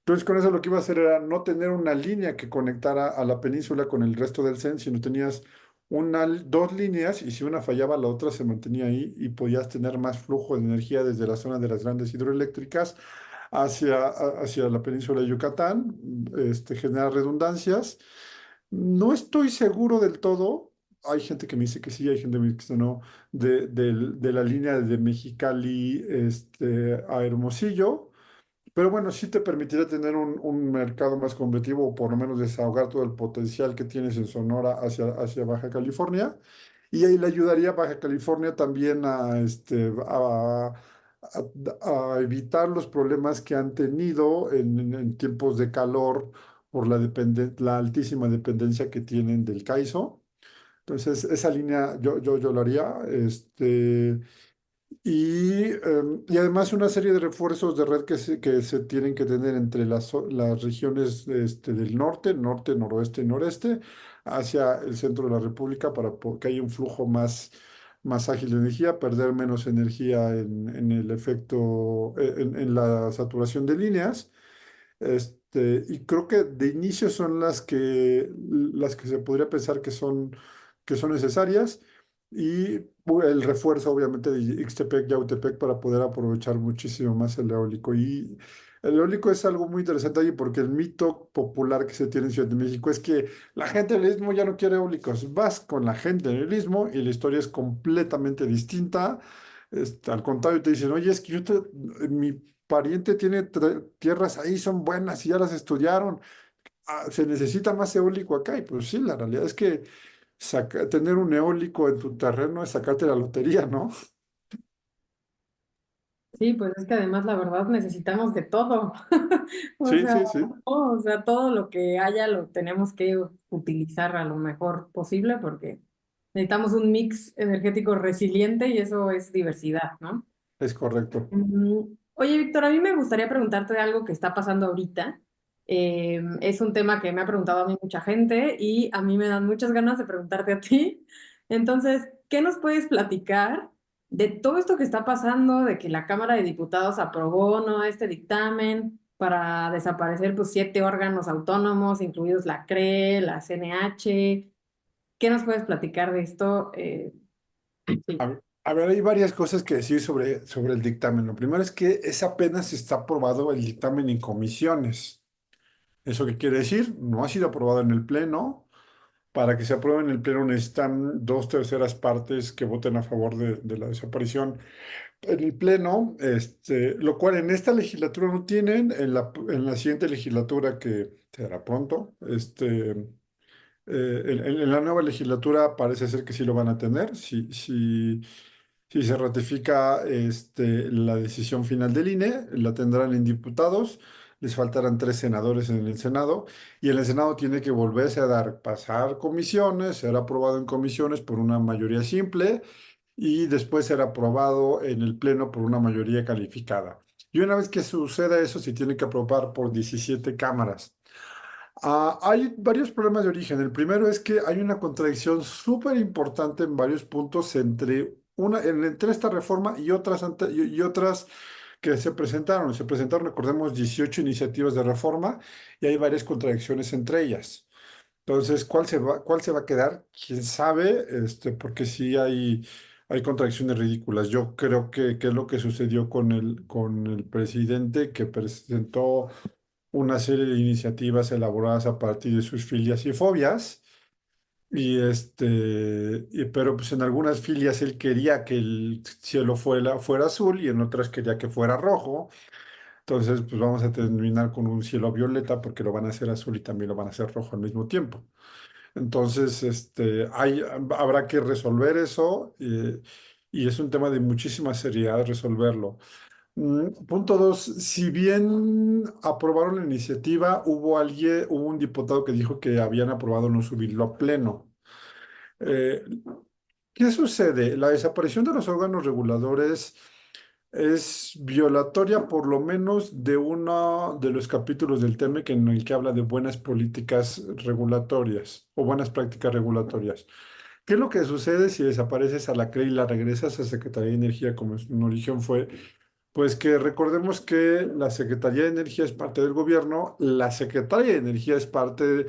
Entonces, con eso lo que iba a hacer era no tener una línea que conectara a la península con el resto del CEN, sino tenías dos líneas y si una fallaba, la otra se mantenía ahí y podías tener más flujo de energía desde la zona de las grandes hidroeléctricas hacia la península de Yucatán, generar redundancias. No estoy seguro del todo. Hay gente que me dice que sí, hay gente que me dice que no, de la línea de Mexicali a Hermosillo. Pero bueno, sí te permitiría tener un mercado más competitivo o por lo menos desahogar todo el potencial que tienes en Sonora hacia Baja California. Y ahí le ayudaría a Baja California también a evitar los problemas que han tenido en tiempos de calor por la altísima dependencia que tienen del CAISO. Entonces, esa línea yo lo haría. Y además una serie de refuerzos de red que se tienen que tener entre las regiones del norte, noroeste y noreste, hacia el centro de la República para que haya un flujo más ágil de energía, perder menos energía en el efecto, en la saturación de líneas. Y creo que de inicio son las que se podría pensar que son necesarias. Y el refuerzo, obviamente, de Ixtepec y Autepec para poder aprovechar muchísimo más el eólico. Y el eólico es algo muy interesante ahí porque el mito popular que se tiene en Ciudad de México es que la gente del Istmo ya no quiere eólicos. Vas con la gente del Istmo y la historia es completamente distinta. Al contrario, te dicen, oye, es que mi pariente tiene tierras ahí, son buenas y ya las estudiaron. Se necesita más eólico acá. Y pues sí, la realidad es que tener un eólico en tu terreno es sacarte la lotería, ¿no? Sí, pues es que además la verdad necesitamos de todo. O Sí, sea, sí, sí, todo lo que haya lo tenemos que utilizar a lo mejor posible porque necesitamos un mix energético resiliente y eso es diversidad, ¿no? es correcto. Oye, Víctor, a mí me gustaría preguntarte algo que está pasando ahorita. Es un tema que me ha preguntado a mí mucha gente y a mí me dan muchas ganas de preguntarte a ti. Entonces, ¿qué nos puedes platicar de todo esto que está pasando, de que la Cámara de Diputados aprobó, ¿no?, este dictamen para desaparecer pues 7 órganos autónomos, incluidos la CRE, la CNH? ¿Qué nos puedes platicar de esto? Sí. A ver, hay varias cosas que decir sobre el dictamen. Lo primero es que apenas está aprobado el dictamen en comisiones. ¿Eso qué quiere decir? No ha sido aprobado en el Pleno. Para que se apruebe en el Pleno necesitan 2/3 partes que voten a favor de la desaparición en el Pleno, lo cual en esta legislatura no tienen, en la siguiente legislatura que será pronto, en la nueva legislatura parece ser que sí lo van a tener, si se ratifica la decisión final del INE, la tendrán en diputados, les faltarán 3 senadores en el Senado, y en el Senado tiene que volverse a pasar comisiones, ser aprobado en comisiones por una mayoría simple y después ser aprobado en el Pleno por una mayoría calificada. Y una vez que suceda eso, se tiene que aprobar por 17 cámaras. Hay varios problemas de origen. El primero es que hay una contradicción súper importante en varios puntos entre esta reforma y otras que se presentaron. Se presentaron, recordemos, 18 iniciativas de reforma y hay varias contradicciones entre ellas. Entonces, ¿cuál se va a quedar? ¿Quién sabe? Porque sí hay contradicciones ridículas. Yo creo que es lo que sucedió con el presidente que presentó una serie de iniciativas elaboradas a partir de sus filias y fobias, Pero pues en algunas filias él quería que el cielo fuera azul y en otras quería que fuera rojo. Entonces, pues vamos a terminar con un cielo violeta porque lo van a hacer azul y también lo van a hacer rojo al mismo tiempo. Entonces, habrá que resolver eso, y es un tema de muchísima seriedad resolverlo. Punto dos, si bien aprobaron la iniciativa, hubo un diputado que dijo que habían aprobado no subirlo a pleno. Eh, ¿Qué sucede? La desaparición de los órganos reguladores es violatoria por lo menos de uno de los capítulos del TEMEC en el que habla de buenas políticas regulatorias o buenas prácticas regulatorias. ¿Qué es lo que sucede si desapareces a la CRE y la regresas a Secretaría de Energía como en origen fue? Pues que recordemos que la Secretaría de Energía es parte del gobierno, la Secretaría de Energía es parte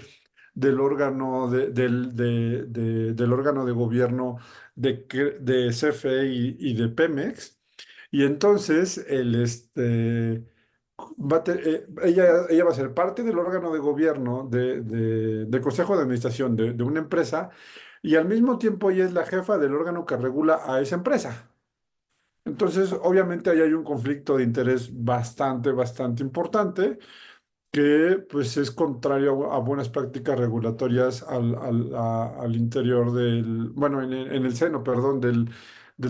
del órgano del órgano de gobierno de CFE y de Pemex. Y entonces ella va a ser parte del órgano de gobierno del Consejo de Administración de una empresa, y al mismo tiempo ella es la jefa del órgano que regula a esa empresa. Entonces, obviamente ahí hay un conflicto de interés bastante importante que pues es contrario a buenas prácticas regulatorias al interior bueno, en el seno, perdón, del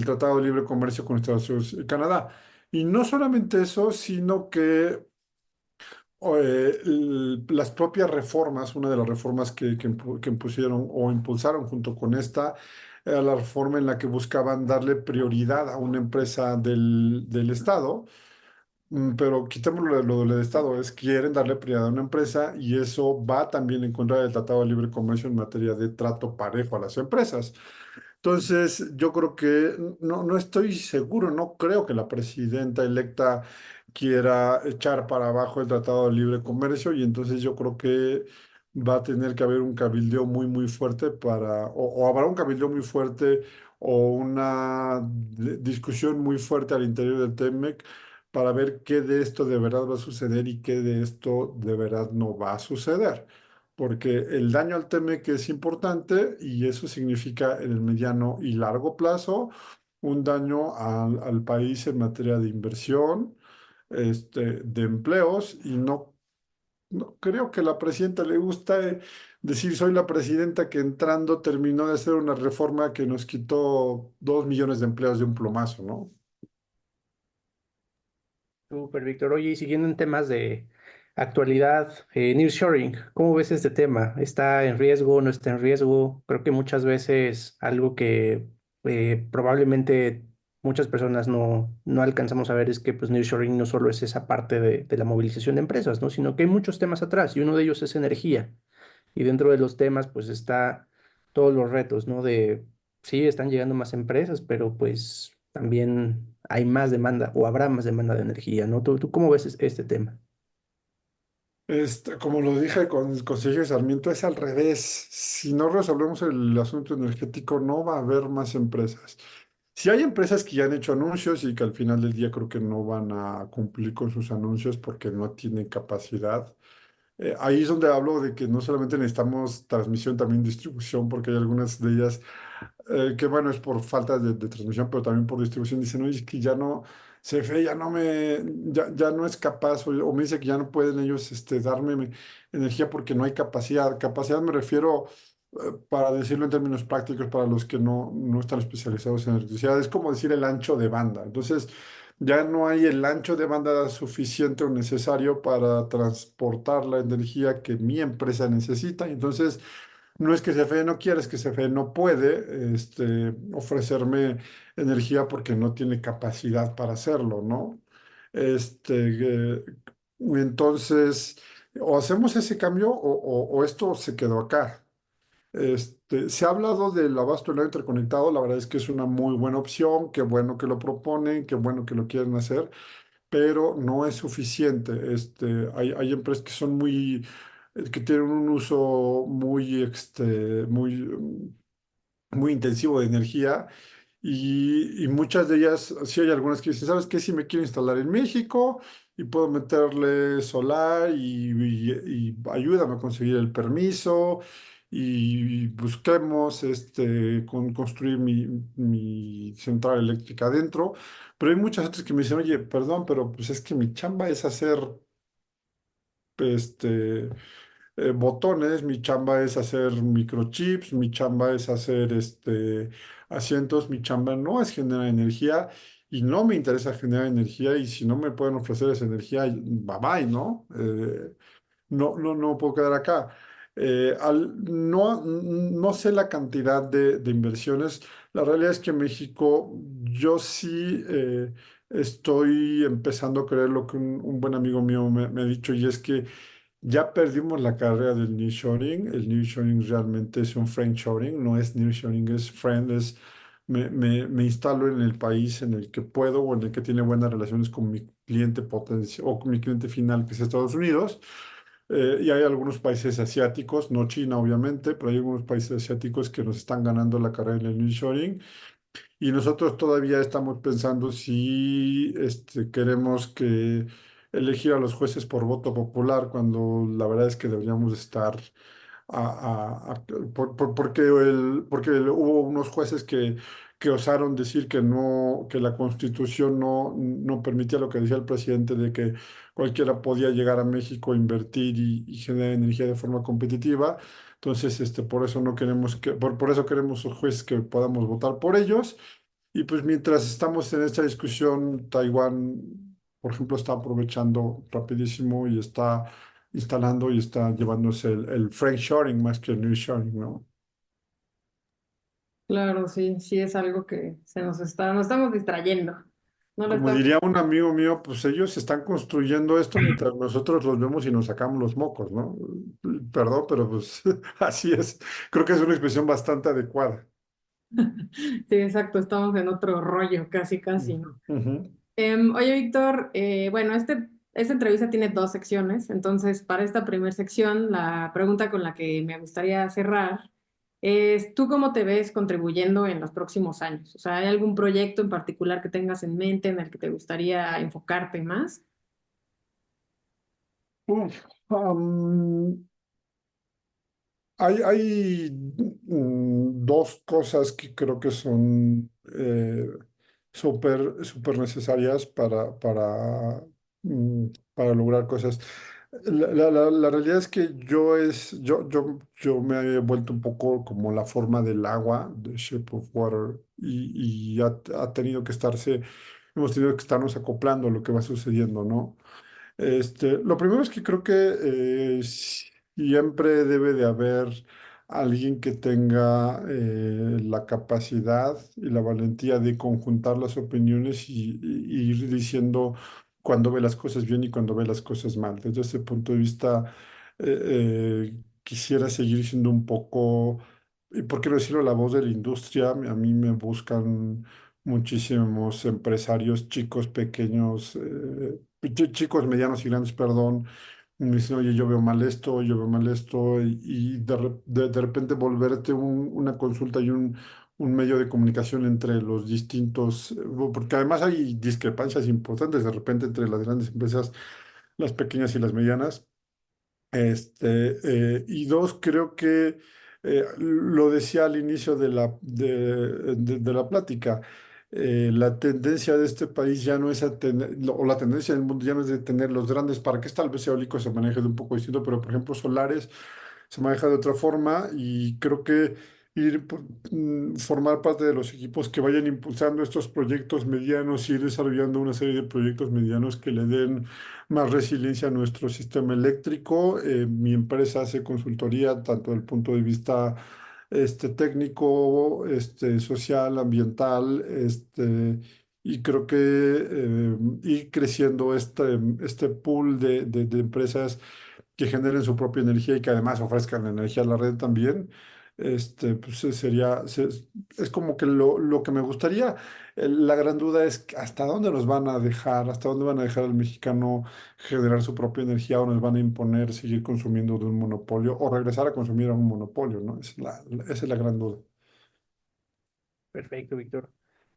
Tratado de Libre Comercio con Estados Unidos y Canadá. Y no solamente eso, sino que las propias reformas, una de las reformas que impusieron o impulsaron junto con esta, era la reforma en la que buscaban darle prioridad a una empresa del Estado. Pero quitémoslo de lo del Estado, quieren darle prioridad a una empresa y eso va también en contra del Tratado de Libre Comercio en materia de trato parejo a las empresas. Entonces, yo creo que no estoy seguro, no creo que la presidenta electa quiera echar para abajo el Tratado de Libre Comercio, y entonces yo creo que va a tener que haber un cabildeo muy fuerte o habrá un cabildeo muy fuerte o una discusión muy fuerte al interior del TEMEC para ver qué de esto de verdad va a suceder y qué de esto de verdad no va a suceder, porque el daño al TEMEC es importante y eso significa en el mediano y largo plazo un daño al país en materia de inversión, de empleos, y no creo que a la presidenta le gusta decir soy la presidenta que entrando terminó de hacer una reforma que nos quitó 2 millones de empleos de un plomazo, ¿no? Súper, Víctor. Oye, y siguiendo en temas de actualidad, nearshoring, ¿cómo ves este tema? ¿Está en riesgo? ¿No está en riesgo? Creo que muchas veces algo que probablemente muchas personas no alcanzamos a ver es que pues nearshoring no solo es esa parte de la movilización de empresas, ¿no? Sino que hay muchos temas atrás y uno de ellos es energía. Y dentro de los temas pues está todos los retos, ¿no? Sí, están llegando más empresas, pero pues también hay más demanda o habrá más demanda de energía, ¿no? ¿Tú cómo ves este tema? Como lo dije con Sergio Sarmiento, es al revés. Si no resolvemos el asunto energético, no va a haber más empresas. Si hay empresas que ya han hecho anuncios y que al final del día creo que no van a cumplir con sus anuncios porque no tienen capacidad. Ahí es donde hablo de que no solamente necesitamos transmisión, también distribución, porque hay algunas de ellas que bueno, es por falta de transmisión, pero también por distribución. Dicen, oye, es que ya no, CFE ya no es capaz, o me dice que ya no pueden ellos darme energía porque no hay capacidad. Capacidad me refiero, para decirlo en términos prácticos, para los que no están especializados en electricidad, es como decir el ancho de banda. Entonces, ya no hay el ancho de banda suficiente o necesario para transportar la energía que mi empresa necesita. Entonces, no es que CFE no quiera, es que CFE no puede ofrecerme energía porque no tiene capacidad para hacerlo, ¿no? Eh, entonces, o hacemos ese cambio o esto se quedó acá. Se ha hablado del abasto eléctrico interconectado, la verdad es que es una muy buena opción, qué bueno que lo proponen, qué bueno que lo quieren hacer, pero no es suficiente. Hay empresas que son que tienen un uso muy intensivo de energía, y muchas de ellas, sí hay algunas que dicen, ¿sabes qué? Si me quiero instalar en México y puedo meterle solar y ayúdame a conseguir el permiso y busquemos construir mi central eléctrica adentro. Pero hay muchas otras que me dicen, oye, perdón, pero pues es que mi chamba es hacer este, botones, mi chamba es hacer microchips, mi chamba es hacer asientos, mi chamba no es generar energía y no me interesa generar energía y si no me pueden ofrecer esa energía, bye bye, ¿no? No puedo quedar acá. No sé la cantidad de inversiones. La realidad es que en México yo sí estoy empezando a creer lo que un buen amigo mío me ha dicho y es que ya perdimos la carrera del nearshoring. El nearshoring realmente es un friendshoring, no es nearshoring, es friend, es me instalo en el país en el que puedo o en el que tiene buenas relaciones con mi cliente potencial o con mi cliente final, que es Estados Unidos. Y hay algunos países asiáticos, no China obviamente, pero hay algunos países asiáticos que nos están ganando la carrera en el nearshoring. Y nosotros todavía estamos pensando si queremos que elegir a los jueces por voto popular, cuando la verdad es que deberíamos estar porque hubo unos jueces que osaron decir que no, que la Constitución no permitía lo que decía el presidente de que cualquiera podía llegar a México a invertir y generar energía de forma competitiva. Entonces, por eso no queremos por eso queremos jueces que podamos votar por ellos. Y pues mientras estamos en esta discusión, Taiwán, por ejemplo, está aprovechando rapidísimo y está instalando y está llevándose el friendshoring más que el nearshoring, ¿no? Claro, sí, sí es algo que nos estamos distrayendo. No lo Como estamos. diría un amigo mío, pues ellos están construyendo esto mientras nosotros los vemos y nos sacamos los mocos, ¿no? Perdón, pero pues así es. Creo que es una expresión bastante adecuada. Sí, exacto, estamos en otro rollo, casi, casi, ¿no? Ujú, ujú. Oye, Víctor, bueno, esta entrevista tiene dos secciones, entonces para esta primera sección, la pregunta con la que me gustaría cerrar es, ¿tú cómo te ves contribuyendo en los próximos años? O sea, ¿hay algún proyecto en particular que tengas en mente en el que te gustaría enfocarte más? Uf, hay dos cosas que creo que son súper necesarias mm, para lograr cosas. La realidad es que yo me he vuelto un poco como la forma del agua, the shape of water, y ha tenido que hemos tenido que estarnos acoplando a lo que va sucediendo, ¿no? Lo primero es que creo que siempre debe de haber alguien que tenga la capacidad y la valentía de conjuntar las opiniones y ir diciendo cuando ve las cosas bien y cuando ve las cosas mal. Desde ese punto de vista, quisiera seguir siendo un poco, y por qué no decirlo, la voz de la industria. A mí me buscan muchísimos empresarios chicos, pequeños. Chicos, medianos y grandes, perdón, me dicen, oye, yo veo mal esto, y de repente volverte una consulta y un medio de comunicación entre los distintos, porque además hay discrepancias importantes de repente entre las grandes empresas, las pequeñas y las medianas. Y dos, creo que lo decía al inicio de la plática, la tendencia de este país ya no es a tener, o la tendencia del mundo ya no es de tener los grandes parques, tal vez eólicos se maneje de un poco distinto, pero por ejemplo solares se maneja de otra forma y creo que formar parte de los equipos que vayan impulsando estos proyectos medianos y ir desarrollando una serie de proyectos medianos que le den más resiliencia a nuestro sistema eléctrico. Mi empresa hace consultoría tanto desde el punto de vista técnico, social, ambiental, y creo que ir creciendo este pool de empresas que generen su propia energía y que además ofrezcan energía a la red también. Pues es como que lo que me gustaría. La gran duda es hasta dónde nos van a dejar, hasta dónde van a dejar al mexicano generar su propia energía o nos van a imponer seguir consumiendo de un monopolio o regresar a consumir a un monopolio, ¿no? Esa es la gran duda. Perfecto, Víctor.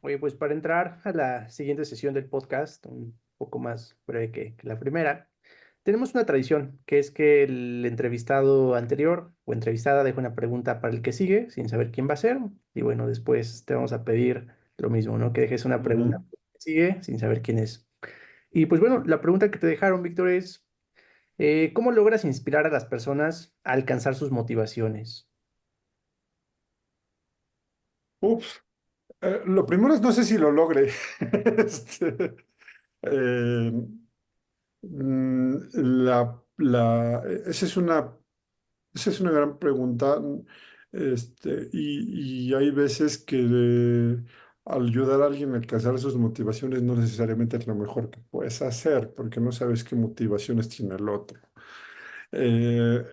Oye, pues para entrar a la siguiente sesión del podcast, un poco más breve que la primera, tenemos una tradición, que es que el entrevistado anterior o entrevistada deja una pregunta para el que sigue, sin saber quién va a ser. Y bueno, después te vamos a pedir lo mismo, ¿no? Que dejes una pregunta Ujú. para el que sigue, sin saber quién es. Y pues bueno, la pregunta que te dejaron, Víctor, es, ¿cómo logras inspirar a las personas a alcanzar sus motivaciones? Uf, lo primero es no sé si lo logre. Este, eh, esa esa es una gran pregunta. Y hay veces que al ayudar a alguien a alcanzar sus motivaciones no necesariamente es lo mejor que puedes hacer, porque no sabes qué motivaciones tiene el otro. Eh,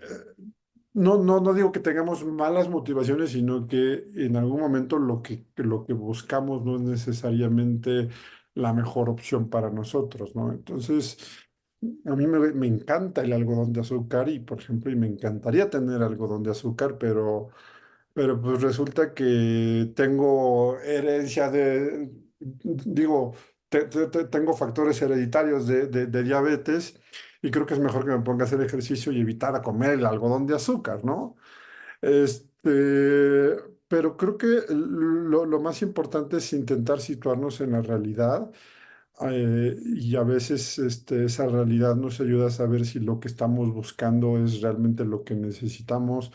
no digo que tengamos malas motivaciones, sino que en algún momento lo que buscamos no es necesariamente la mejor opción para nosotros, ¿no? Entonces, a mí me encanta el algodón de azúcar y, por ejemplo, y me encantaría tener algodón de azúcar, pero pues resulta que tengo herencia digo, tengo factores hereditarios de diabetes y creo que es mejor que me ponga a hacer ejercicio y evitar a comer el algodón de azúcar, ¿no? Este, pero creo que lo más importante es intentar situarnos en la realidad y a veces esa realidad nos ayuda a saber si lo que estamos buscando es realmente lo que necesitamos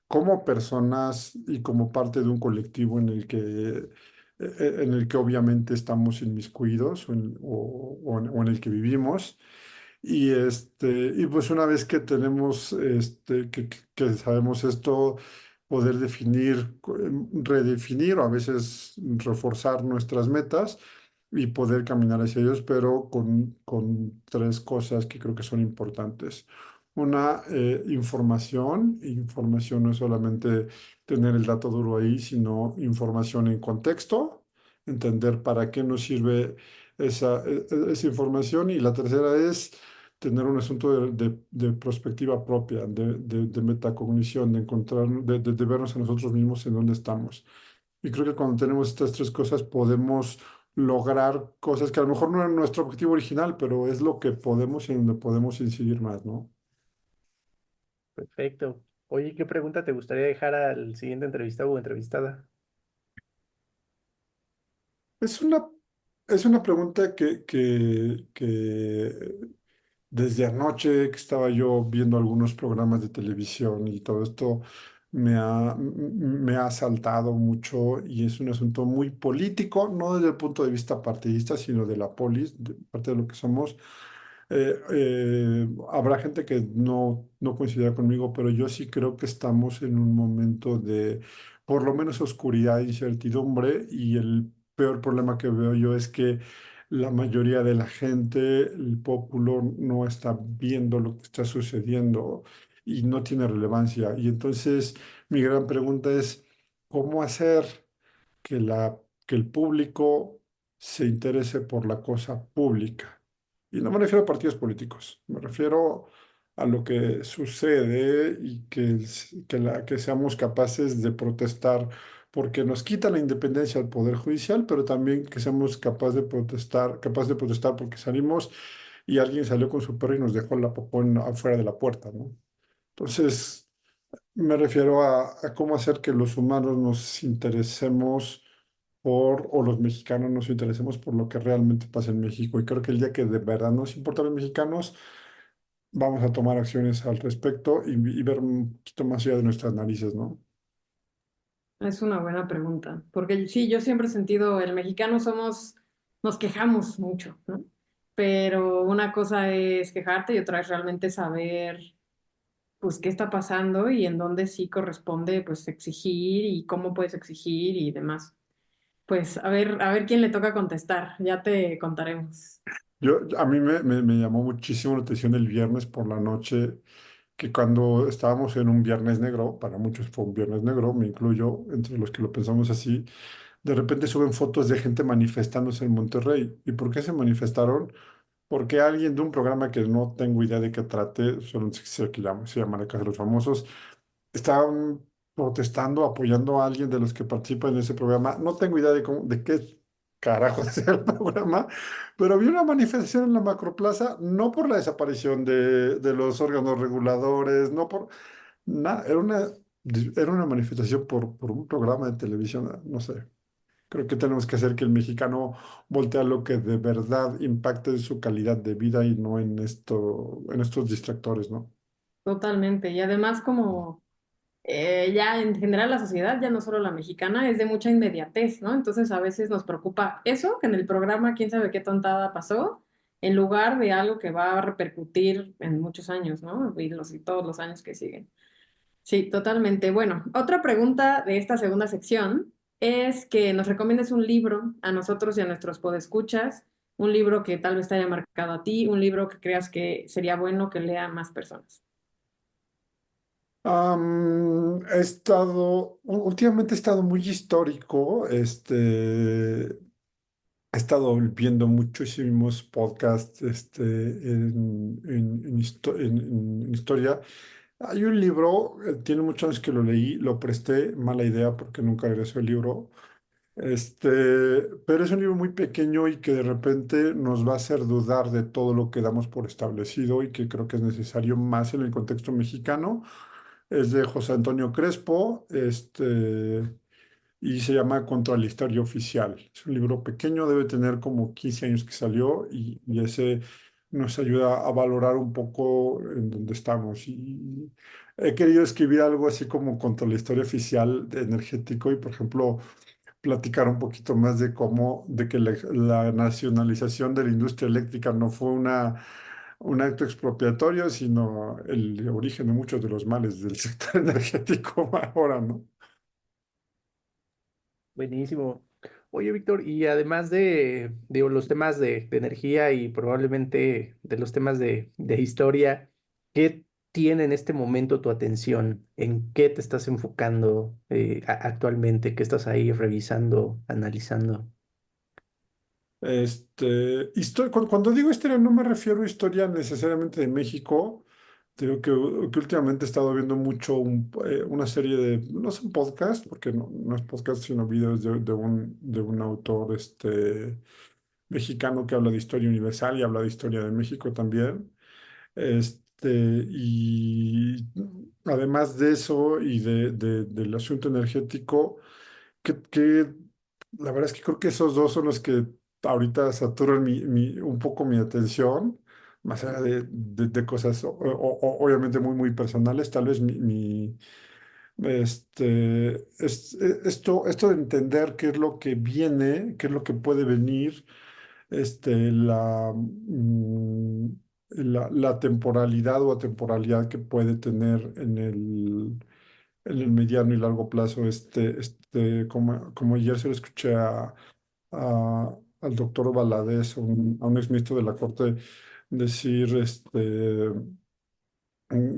como personas y como parte de un colectivo en el que obviamente estamos inmiscuidos o en el que vivimos. Y pues una vez que tenemos, que sabemos esto, poder definir, redefinir o a veces reforzar nuestras metas y poder caminar hacia ellos, pero con tres cosas que creo que son importantes. Una, información. Información no es solamente tener el dato duro ahí, sino información en contexto, entender para qué nos sirve esa información. Y la tercera es tener un asunto de perspectiva propia, de metacognición, de encontrar, de vernos a nosotros mismos en dónde estamos. Y creo que cuando tenemos estas tres cosas podemos lograr cosas que a lo mejor no eran nuestro objetivo original, pero es lo que podemos y en donde podemos incidir más, ¿no? Perfecto. Oye, ¿qué pregunta te gustaría dejar al siguiente entrevistado o entrevistada? Es una, es una pregunta que desde anoche que estaba yo viendo algunos programas de televisión y todo esto me ha asaltado mucho y es un asunto muy político, no desde el punto de vista partidista, sino de la polis, de parte de lo que somos. Habrá gente que no coincidirá conmigo, pero yo sí creo que estamos en un momento de, por lo menos, oscuridad e incertidumbre, y el peor problema que veo yo es que la mayoría de la gente, el pueblo, no está viendo lo que está sucediendo y no tiene relevancia. Y entonces mi gran pregunta es, ¿cómo hacer que que el público se interese por la cosa pública? Y no me refiero a partidos políticos, me refiero a lo que sucede y que seamos capaces de protestar porque nos quita la independencia al Poder Judicial, pero también que seamos capaz de protestar porque salimos y alguien salió con su perro y nos dejó la popó afuera de la puerta, ¿no? Entonces, me refiero a cómo hacer que los humanos nos interesemos o los mexicanos nos interesemos por lo que realmente pasa en México. Y creo que el día que de verdad nos importan los mexicanos, vamos a tomar acciones al respecto y ver un poquito más allá de nuestras narices, ¿no? Es una buena pregunta, porque sí, yo siempre he sentido, el mexicano somos, nos quejamos mucho, ¿no? Pero una cosa es quejarte y otra es realmente saber, pues, qué está pasando y en dónde sí corresponde, pues, exigir y cómo puedes exigir y demás. Pues, a ver quién le toca contestar, ya te contaremos. A mí me llamó muchísimo la atención el viernes por la noche, que cuando estábamos en un viernes negro, para muchos fue un viernes negro, me incluyo entre los que lo pensamos así, de repente suben fotos de gente manifestándose en Monterrey. ¿Y por qué se manifestaron? Porque alguien de un programa que no tengo idea de qué trate, solo sé que se llama La Casa de los Famosos, estaban protestando, apoyando a alguien de los que participan en ese programa. No tengo idea de qué carajos sea el programa, pero había una manifestación en la Macroplaza, no por la desaparición de los órganos reguladores, no por nada, era una manifestación por un programa de televisión, no sé. Creo que tenemos que hacer que el mexicano voltee a lo que de verdad impacte en su calidad de vida y no en en estos distractores, ¿no? Totalmente. Y además como ya en general la sociedad, ya no solo la mexicana, es de mucha inmediatez, ¿no? Entonces a veces nos preocupa eso, que en el programa quién sabe qué tontada pasó, en lugar de algo que va a repercutir en muchos años, ¿no? Y todos los años que siguen. Sí, totalmente. Bueno, otra pregunta de esta segunda sección es que nos recomiendes un libro a nosotros y a nuestros podescuchas, un libro que tal vez te haya marcado a ti, un libro que creas que sería bueno que lean más personas. Últimamente he estado muy histórico, he estado viendo muchísimos podcasts, en historia. Hay un libro, tiene muchos años que lo leí, lo presté, mala idea porque nunca regresó el libro. Pero es un libro muy pequeño y que de repente nos va a hacer dudar de todo lo que damos por establecido y que creo que es necesario más en el contexto mexicano. Es de José Antonio Crespo, y se llama Contra la Historia Oficial. Es un libro pequeño, debe tener como 15 años que salió y ese nos ayuda a valorar un poco en dónde estamos. Y he querido escribir algo así como contra la historia oficial de energético y, por ejemplo, platicar un poquito más de de que la nacionalización de la industria eléctrica no fue un acto expropiatorio, sino el origen de muchos de los males del sector energético ahora, ¿no? Buenísimo. Oye, Víctor, y además de los temas de energía y probablemente de los temas de historia, ¿qué tiene en este momento tu atención? ¿En qué te estás enfocando actualmente? ¿Qué estás ahí revisando, analizando? Cuando digo historia, no me refiero a historia necesariamente de México. Te digo que últimamente he estado viendo mucho una serie de, no son podcast, porque no es podcast, sino videos de un autor mexicano que habla de historia universal y habla de historia de México también. Y además de eso y del asunto energético, que la verdad es que creo que esos dos son los que ahorita saturan un poco mi atención, más allá de cosas obviamente muy personales, tal vez esto de entender qué es lo que viene, qué es lo que puede venir, la temporalidad o atemporalidad que puede tener en el mediano y largo plazo, como ayer se lo escuché al doctor Valadez, a un exministro de la Corte, decir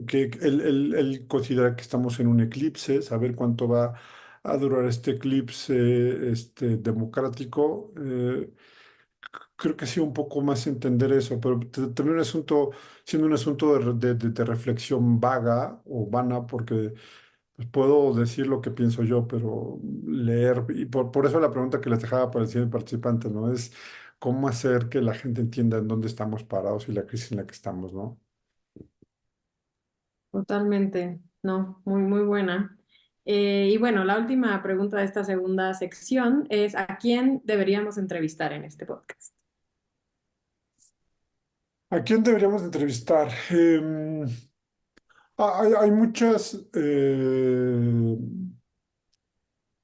que él considera que estamos en un eclipse, saber cuánto va a durar este eclipse democrático. Creo que sí, un poco más entender eso, pero también siendo un asunto de reflexión vaga o vana, porque pues, puedo decir lo que pienso yo, pero leer, y por eso la pregunta que les dejaba para el siguiente participante, ¿no? Es cómo hacer que la gente entienda en dónde estamos parados y la crisis en la que estamos, ¿no? Totalmente, no, muy buena. Y bueno, la última pregunta de esta segunda sección es, ¿a quién deberíamos entrevistar en este podcast? ¿A quién deberíamos entrevistar? Hay muchas,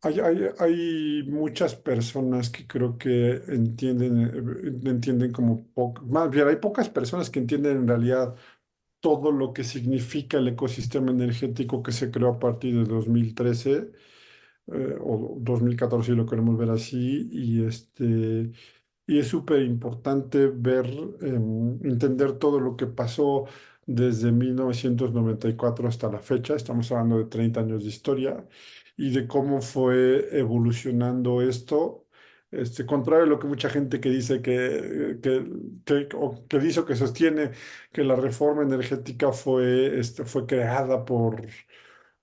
hay muchas personas que creo que entienden más bien hay pocas personas que entienden en realidad todo lo que significa el ecosistema energético que se creó a partir de 2013 o 2014 si lo queremos ver así, y es súper importante entender todo lo que pasó desde 1994 hasta la fecha. Estamos hablando de 30 años de historia y de cómo fue evolucionando esto. Contrario a lo que mucha gente que dice que dice o que sostiene que la reforma energética fue creada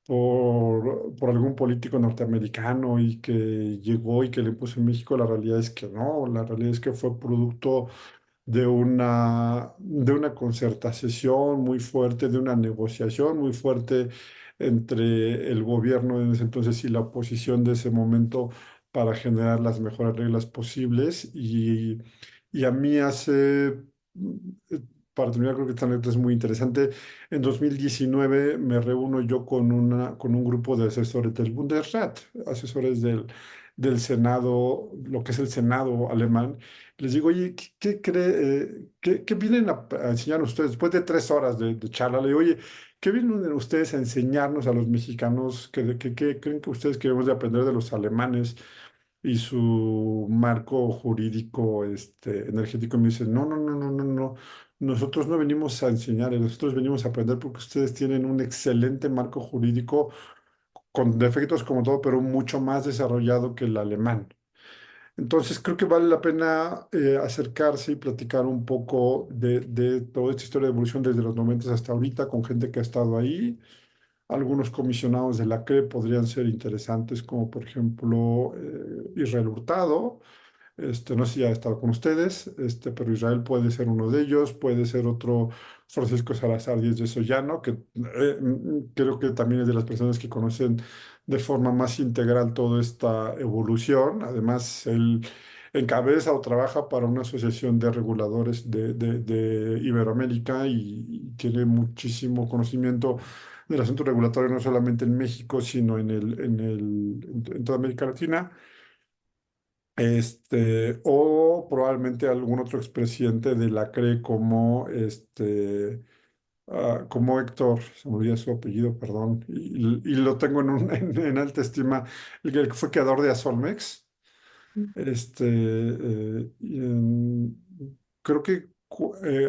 por algún político norteamericano y que llegó y que le impuso en México. La realidad es que no, la realidad es que fue producto de una concertación muy fuerte, de una negociación muy fuerte entre el gobierno en ese entonces y la oposición de ese momento para generar las mejores reglas posibles. Y a mí para terminar, creo que esta anécdota es muy interesante. En 2019 me reúno yo con un grupo de asesores del Bundesrat, asesores del Senado, lo que es el Senado alemán. Les digo, oye, ¿qué vienen a enseñar ustedes después de 3 horas de charla? Le digo, oye, ¿qué vienen ustedes a enseñarnos a los mexicanos? ¿Qué creen que ustedes que debemos de aprender de los alemanes y su marco jurídico energético? Y me dicen, no, no, no, no, no, no. Nosotros no venimos a enseñar, nosotros venimos a aprender porque ustedes tienen un excelente marco jurídico con defectos como todo, pero mucho más desarrollado que el alemán. Entonces creo que vale la pena acercarse y platicar un poco de toda esta historia de evolución desde los 90 hasta ahorita con gente que ha estado ahí. Algunos comisionados de la CRE podrían ser interesantes, como por ejemplo Israel Hurtado. No sé si ha estado con ustedes, pero Israel puede ser uno de ellos, puede ser otro Francisco Salazar Díez de Sollano, que creo que también es de las personas que conocen de forma más integral toda esta evolución. Además, él encabeza o trabaja para una asociación de reguladores de Iberoamérica y tiene muchísimo conocimiento del asunto regulatorio, no solamente en México, sino en toda América Latina. O probablemente algún otro expresidente de la CRE como Héctor, se me olvida su apellido, perdón, y lo tengo en alta estima, el que fue creador de Azolmex. Creo que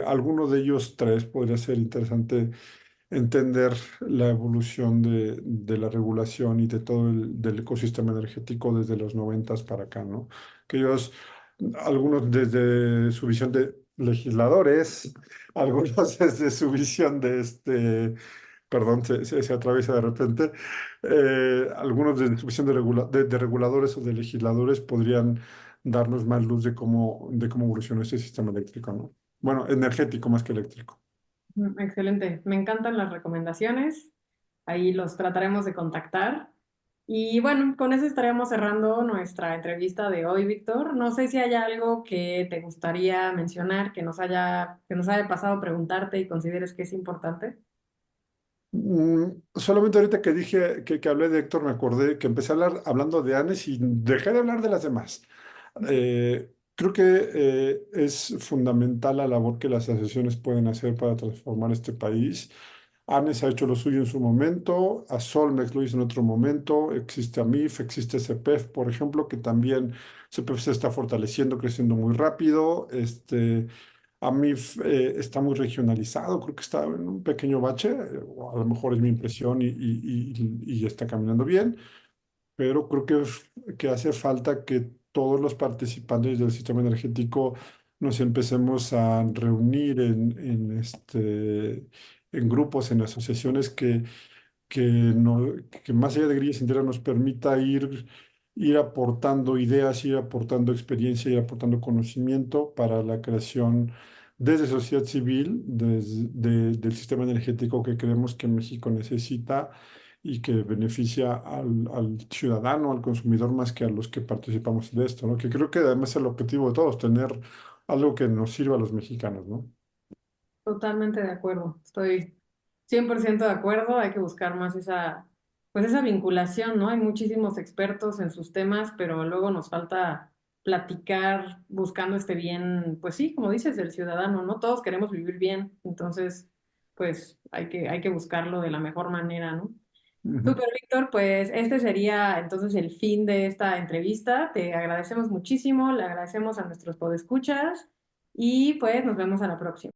alguno de ellos tres podría ser interesante entender la evolución de la regulación y de todo del ecosistema energético desde los 90 para acá, ¿no? Que ellos, algunos desde su visión de legisladores, algunos desde su visión perdón, se atraviesa de repente, algunos desde su visión de reguladores o de legisladores podrían darnos más luz de cómo evoluciona este sistema eléctrico, ¿no? Bueno, energético más que eléctrico. Excelente, me encantan las recomendaciones. Ahí los trataremos de contactar. Y bueno, con eso estaríamos cerrando nuestra entrevista de hoy, Víctor. No sé si hay algo que te gustaría mencionar, que nos haya pasado preguntarte y consideres que es importante. Solamente ahorita que dije que hablé de Héctor, me acordé que empecé a hablar hablando de Anes y dejé de hablar de las demás. Creo que es fundamental la labor que las asociaciones pueden hacer para transformar este país. ANES ha hecho lo suyo en su momento, Solmex lo hizo en otro momento, existe AMIF, existe CEPEF, por ejemplo, que también CEPEF se está fortaleciendo, creciendo muy rápido. AMIF está muy regionalizado, creo que está en un pequeño bache, o a lo mejor es mi impresión y está caminando bien, pero creo que hace falta que todos los participantes del sistema energético nos empecemos a reunir en grupos, en asociaciones que más allá de grillas enteras nos permita ir aportando ideas, ir aportando experiencia, ir aportando conocimiento para la creación desde sociedad civil, del sistema energético que creemos que México necesita y que beneficia al ciudadano, al consumidor, más que a los que participamos de esto, ¿no? Que creo que además es el objetivo de todos, tener algo que nos sirva a los mexicanos, ¿no? Totalmente de acuerdo. Estoy 100% de acuerdo. Hay que buscar más pues esa vinculación, ¿no? Hay muchísimos expertos en sus temas, pero luego nos falta platicar buscando este bien, pues sí, como dices, del ciudadano, ¿no? Todos queremos vivir bien, entonces, pues hay que buscarlo de la mejor manera, ¿no? Ujú. Súper, Víctor, pues este sería entonces el fin de esta entrevista. Te agradecemos muchísimo, le agradecemos a nuestros podescuchas y pues nos vemos a la próxima.